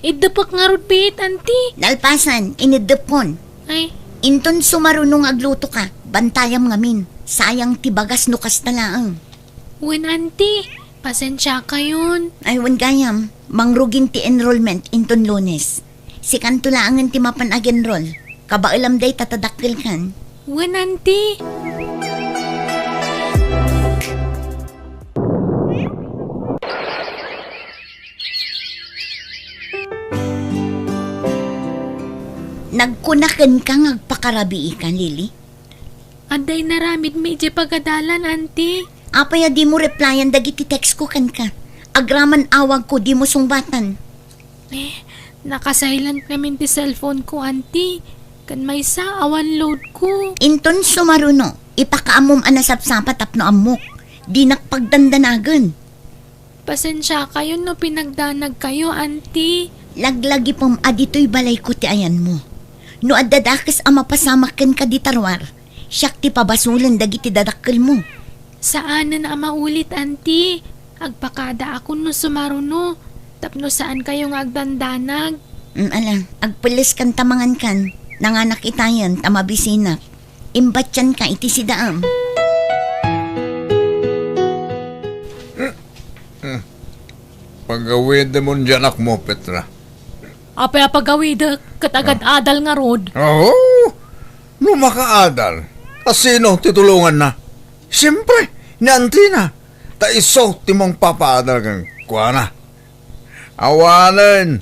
Idapak nga rudbit, Auntie. Nalpasan, inidapon. Ay, Inton sumarunong agluto ka, bantayam ngamin. Sayang tibagas no kastalaang. wan Auntie, pasensya ka yun. Ay wan gayam, mangrugin ti enrollment inton Lunes. Si kantulaangan ti mapan ag-enroll. Kabailam day tatadakil kan. Wan Auntie. Nagkunakan ka ngagpakarabi ka, Lily. Aday naramid mi iti pagadalan, auntie. Apaya di mo replyan dagiti text ko kan ka. Agraman awag ko di mo sungbatan. Nakasilent namin ti cellphone ko, auntie. Kan may sa awan load ko. Inton sumaruno, ipakaamom anasapsapa tapno amok. Di nakpagdandanagan. Pasensya kayo no pinagdanag kayo, auntie. Laglagi pam adito'y balay ko ti ayan mo. No adadakas ang mapasamakan ka di tarwar, siyak ti pabasulan dagiti dadakkel mo. Saan na maulit, auntie? Agpakada ako no sumaruno. Tapno saan kayo nga agdandanag? Ala, agpulis kan tamangan kan, nanganak itayan, tamabisinak. Imbatyan ka iti sidaam. Pagawid mo dyan mo, Petra. Apay pagawid, katagad adal nga rod. Oo, no makaadal. Sino titulungan na? Siyempre, nanti na. Ta iso timong papaadal kang kuwana. Awanan,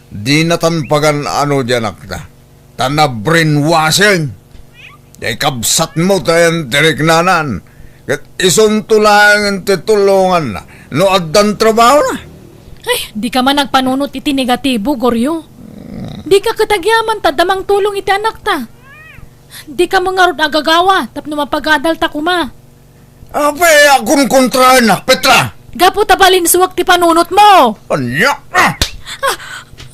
di natanpagan ano dyan akta. Tana brainwashing. Di kabsat mo tayong tirignanan. Kat isuntulang ang titulungan na. No addan trabaho na. Ay, di ka man nagpanunot iti negatibo, Goryo. Di ka katagyaman tadamang tulong iti anak ta. Di ka mga rod agagawa, tapno mapagadal ta kuma. Apay, akong kontrahan na, Petra. Gapo tabalin suwak ti panunot mo. Anya?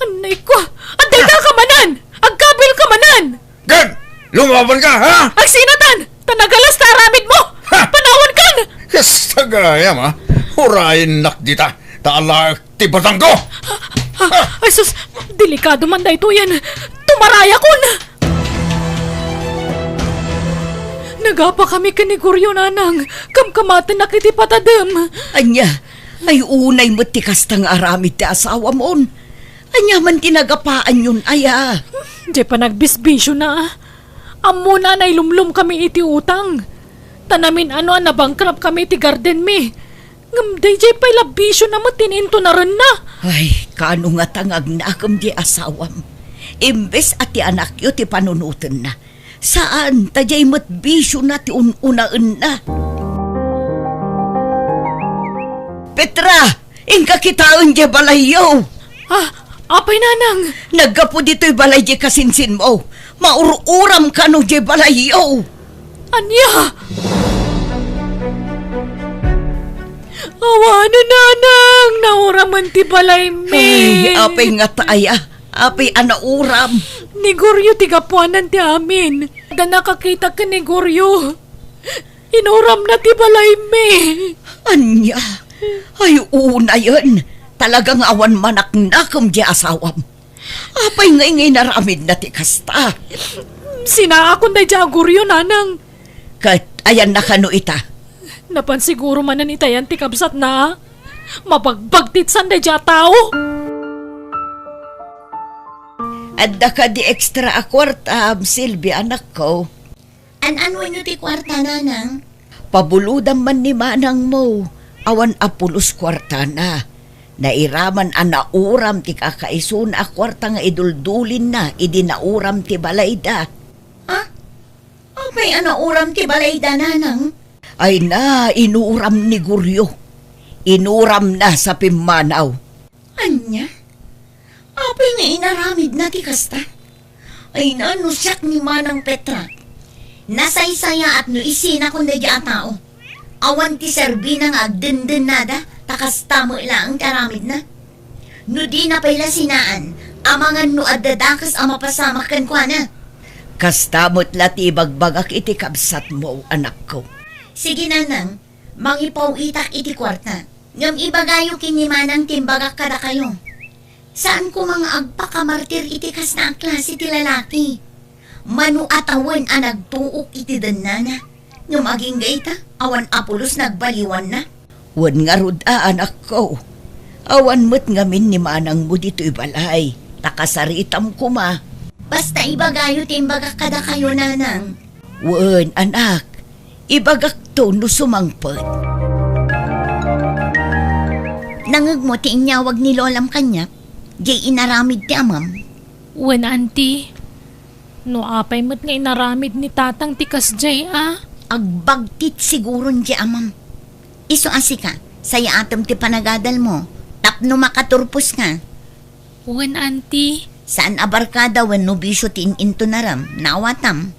Anay ko, anday ka manan! Agkabil ka manan! Gan! Lumaban ka, ha? Agsinatan! Tanagalas ta aramid mo! Ha! Panawan kan! Kasta gayam, ha? Hurayin nak dita. Taala tibatang ko! Ay sus, delikado man da ito yan. Tumaraya kun! Nagapa kami kaniguryo, nanang. Kamkamatan na kiti patadam. Anya, ay unay mo ti kastang aramid ti asawa mo. Anya man tinagapaan yun, aya. Di pa nagbisbisyo na. Amo na lumlum kami iti utang. Tanamin ano na bankrupt kami iti garden mi. Ngamday jay pa'y labisyo na matininto na rin na. Ay, kaano nga tangag na akam di asawam. Imbes at ti anak yo ti panunutan na. Saan tajay mat bisyo na ti ununaan na. Petra, ingka kitaan di balayo. Apay nanang. Naggapo dito'y balay di kasinsin mo. Maururam ka no di balayo. Anya? Awanan nanang. Nauraman ti balay mi. Ay, apay nga taaya. Apay anauram. Ni Goryo tigapuanan ti amin. Da nakakita ka ni Goryo. Inuram na ti balay mi. Anya, ay una yun. Talagang awan manak na kum di asawam. Apay ngay naramid na ti kasta. Sinaakon na di Goryo, nanang. Kat ayan na kano ita. Napansiguro man na itayan ti kabsat na. Mapagbagtitsan na di tao. Adda ka di extra a kwarta, Silvi, anak ko. Ano nyo ti kwarta, nanang? Pabuludan man ni manang mo. Awan apulos kwarta na. Nairaman ang nauram ti kakaisun a kwarta nga iduldulin na. Idi nauram ti balayda. Ha? Apay anauram ti balayda, nanang? Ay na, inuram ni Guryo. Inuram na sa Pimanaw. Anya? Apay nga inaramid na ti kasta. Ay na, no siyak ni Manang Petra. Nasaysaya at no isina kung na diya tao. Awan ti serbi na nga agdenden nada, takasta mo ilang taramid na. No di na pala sinaan, amangan no adadakas ang mapasamakan kwa na. Kastamot lati bagbagak iti kabsat mo, anak ko. Sige nanang, mangipaw itak iti kwarta. Ngam ibagayo kinimanang timbagak kada kayo. Saan ko mga agpakamartir iti kas na ang klase ti lalaki? Manu atawan ang nagtuok iti danana. Ngam aging gaita, awan apulos nagbaliwan na. Wan nga rod anak ko. Awan mo't ngamin ni manang mo dito'y balay. Takasaritam ko ma. Basta ibagayo timbagak kada kayo nanang. Wan anak, ibagak to no sumangpot. Nangag mo ti inyawag ni Lolam kanya. Jay inaramid ti amam. When auntie, No apay mo't nga inaramid ni tatang tikas jay Agbagtit siguro di amam. Iso asika, saya atom ti panagadal mo. Tapno makaturpos nga. Wen auntie. Saan abarkada wen no bisyo ti into naram, nawatam.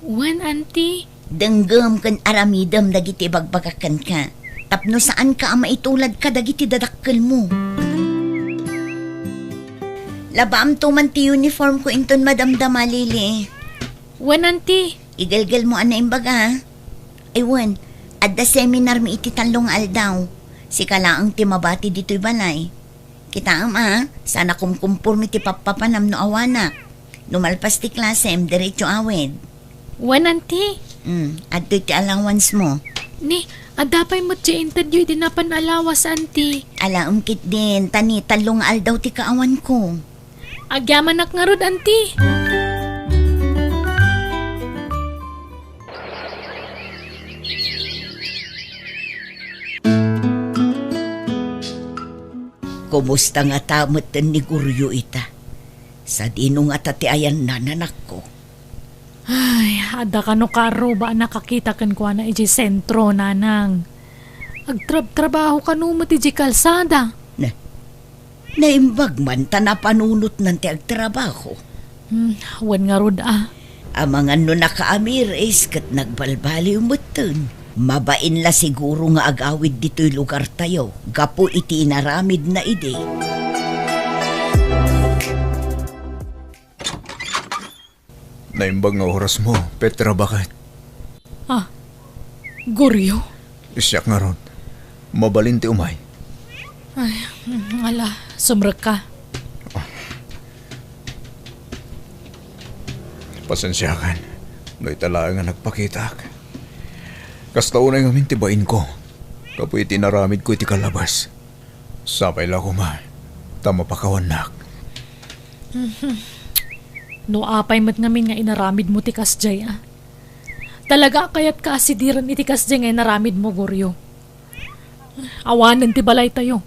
Wen auntie. Denggem kan aramidam dagiti bagbagakan ka. Tapno saan ka ama itulad ka dagiti dadakkel mo. Labaam tuman ti uniform ko inton madamdama Lili. Wen auntie. Igalgal mo ana imbaga. Ewan, at the seminar mi iti talong aldaw. Si kalaang ti mabati dito'y balay. Kita ama, sana kumkumpur mi ti papapanam no awanak. Lumalpas ti klase, diretso awed. Wen auntie. At ti allowance mo. Ni, adapay mo't di interview din na panalawas auntie. Alaam kit din, tani talong aldaw ti kaawan ko. Agyaman ak nga rod auntie. Kumusta nga tamot ni Guryo ita? Sa dino nga tati ayan nananak ko. Ay, ada ka no karo ba nakakita kan kwa na iji sentro nanang. Agtrab-trabaho ka no mo ti iji kalsada. Naimbag man ta napanunot ng ti agtrabaho. Wan nga rod Ang mga no nakaamir is kat nagbalbali umutin. Mabain la siguro nga agawid dito'y lugar tayo. Gapo iti inaramid na ide. Naimbag nga oras mo, Petra, bakit? Guryo. Isyak nga ron. Mabalin ti umay. Ay, ala, sumrag ka. Pasensyakan. No'y talaga nga nagpakita. Kasta unay nga mintibain ko. Kapoy tinaramid ko iti kalabas. Sapay la ko ma. Tama pa kawanak. No apay mo't ngamin nga inaramid mo ti kasjay Talaga kayat ka asidiran iti kasjay nga inaramid mo, Guryo. Awanan ti balay tayo.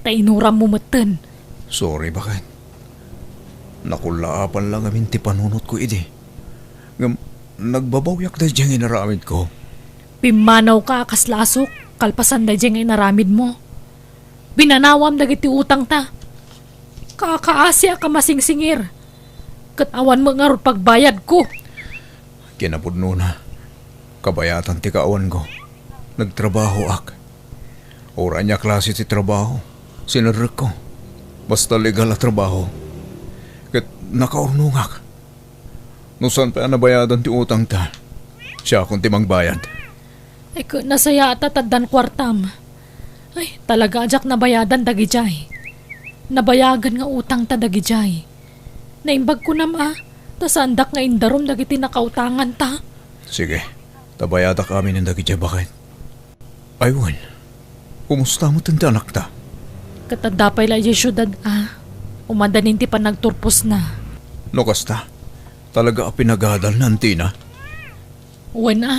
Tainuram mo matan. Sorry, bakit? Nakulaapan lang amin ti panunot ko idi. Nagbabawyak na diyang inaramid ko. Pimanaw ka kaslasok, kalpasan na diyang inaramid mo. Binanawam dagiti utang ta. Kakaasya ka masingsingir. Katawan mo nga ro pagbayad ko. Kinapudno na. Kabayatan ti kaawan ko. Nagtrabaho ak. Ora niya klase ti trabaho. Sinarek ko. Basta legal na trabaho. Kat nakaurnungak. Nusan pa nabayadan ti utang ta. Siya akong timang bayad. Ay ko nasaya at tadan kwartam. Ay talaga ajak nabayadan dagijay. Nabayagan nga utang ta dagijay. Naimbag ko tasandak nga indarom dagiti nakautangan ta. Sige, tabayada kami ng dagijay, bakit? Aywan, kumusta mo tanda anak ta? Katadapay la yung syudad umadanin ti pa nagturpos na. No kasta, talaga pinagadal na antina? Uwan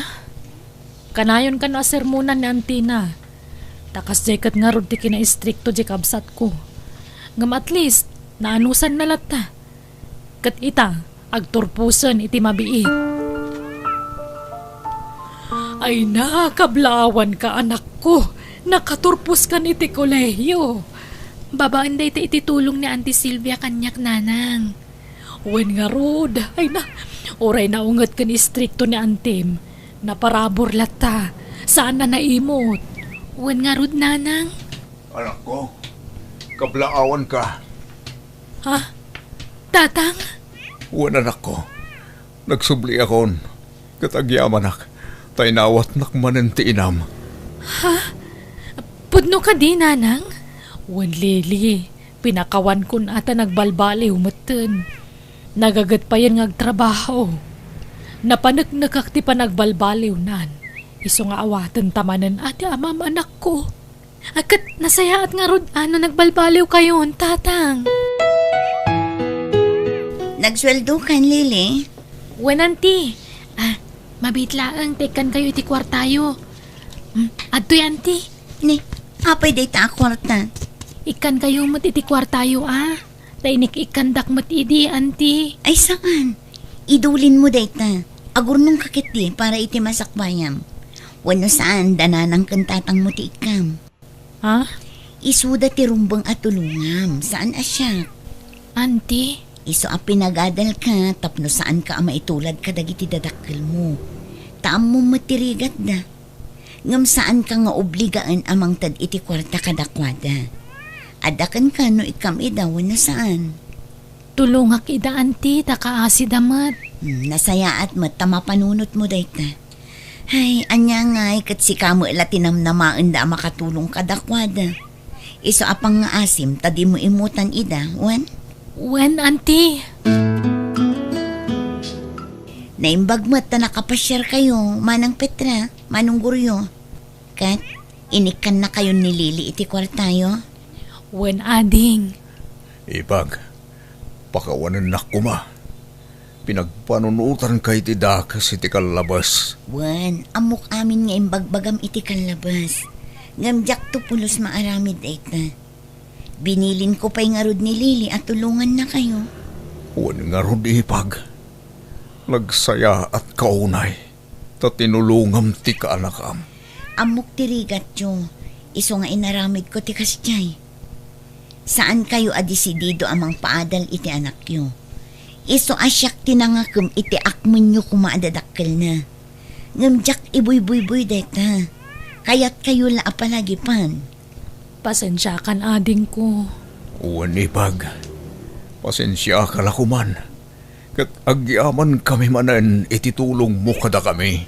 kanayon ka na sermonan ni Antina. Takas jay kat nga rod ti kina-istrikto jay kabsat ko. Ngam at least, naanusan na lata. Kat ita, agturpusan iti mabii. Ay nakablawan ka anak ko. Nakaturpus ka iti kolehiyo. Babaan day iti tulong ni Auntie Sylvia kanyak nanang. Uwan nga rod. Ay oray na ungat kan istrikto ni Antim. Naparabor lata. Saan na naimot? Uwan nga rod nanang. Anak ko, kablaawan ka. Tatang? Uwan anak ko, nagsubli akon. Katagyaman ak, tay nawat nakmanan ti inam. Pudno ka di nanang? Uwan lili, pinakawan kun ata nagbalbali umatan. Nagagat pa yan ngagtrabaho. Napanagnagak ti pa nagbalbaliw nan. Iso nga awatan tamanan ati amam anak ko. Akat nasaya at nga rod nagbalbaliw kayon, tatang. Nagsweldo kan, Lili? Wen auntie. Mabitlaang tekan kayo iti kwartayo. Adtoy auntie. Ni, apay day ta kwarta. Ikan kayo mat iti kwartayo Tainik ikandak mat idi auntie. Ay saan? Idulin mo dayta. Agur nung kakit di para iti masakbayam. Wano saan dananang kantatang mo ti ikam. Ha? Isuda ti rumbang at tulungam. Saan asyak? Auntie? Iso a pinagadal ka, tapno saan ka maitulad ka dagiti dadakkel mo. Taam mo matirigat da. Ngam saan ka nga obligaan amang tad iti kwarta kadakwada. Adakan ka no ikam idawan na saan. Tulungak ida, auntie, takaasi damat. Nasayaat mo, tamapanunot mo dayta. Ay, anya ngay, kat si kamo ila tinamnamaan da makatulong kadakwada. Iso apang nga asim, tadi mo imutan ida, wan? When, auntie? Naimbag mo ta nakapasyar kayo, manang Petra, manong Guryo. Kat, inikan na kayo ni Lili iti kwartayo. When, ading? Ipag, pakawanan na kuma. Pinagpanunutan kay ti dakas iti kalabas. Wan, amok amin nga imbagbagam iti kalabas. Ngamjak to pulos maaramid ita. Binilin ko pa'y nga rod ni Lili at tulungan na kayo. Wan nga rod ipag. Nagsaya at kaunay. Ta tinulungam ti kaanakam. Amok tirigat yo. Iso nga inaramid ko ti kasyay. Saan kayo adisidido amang paadal iti anak yo? Iso asyak tinangakam iti akman nyo kumaadadakkel na. Ngamjak ibuy-buy-buy deta. Kaya't kayo la apalagipan. Pasensya kan, ading ko. Uwan ipag. Pasensya ka lakuman. Kat agyaman kami manan ititulong mo kada kami.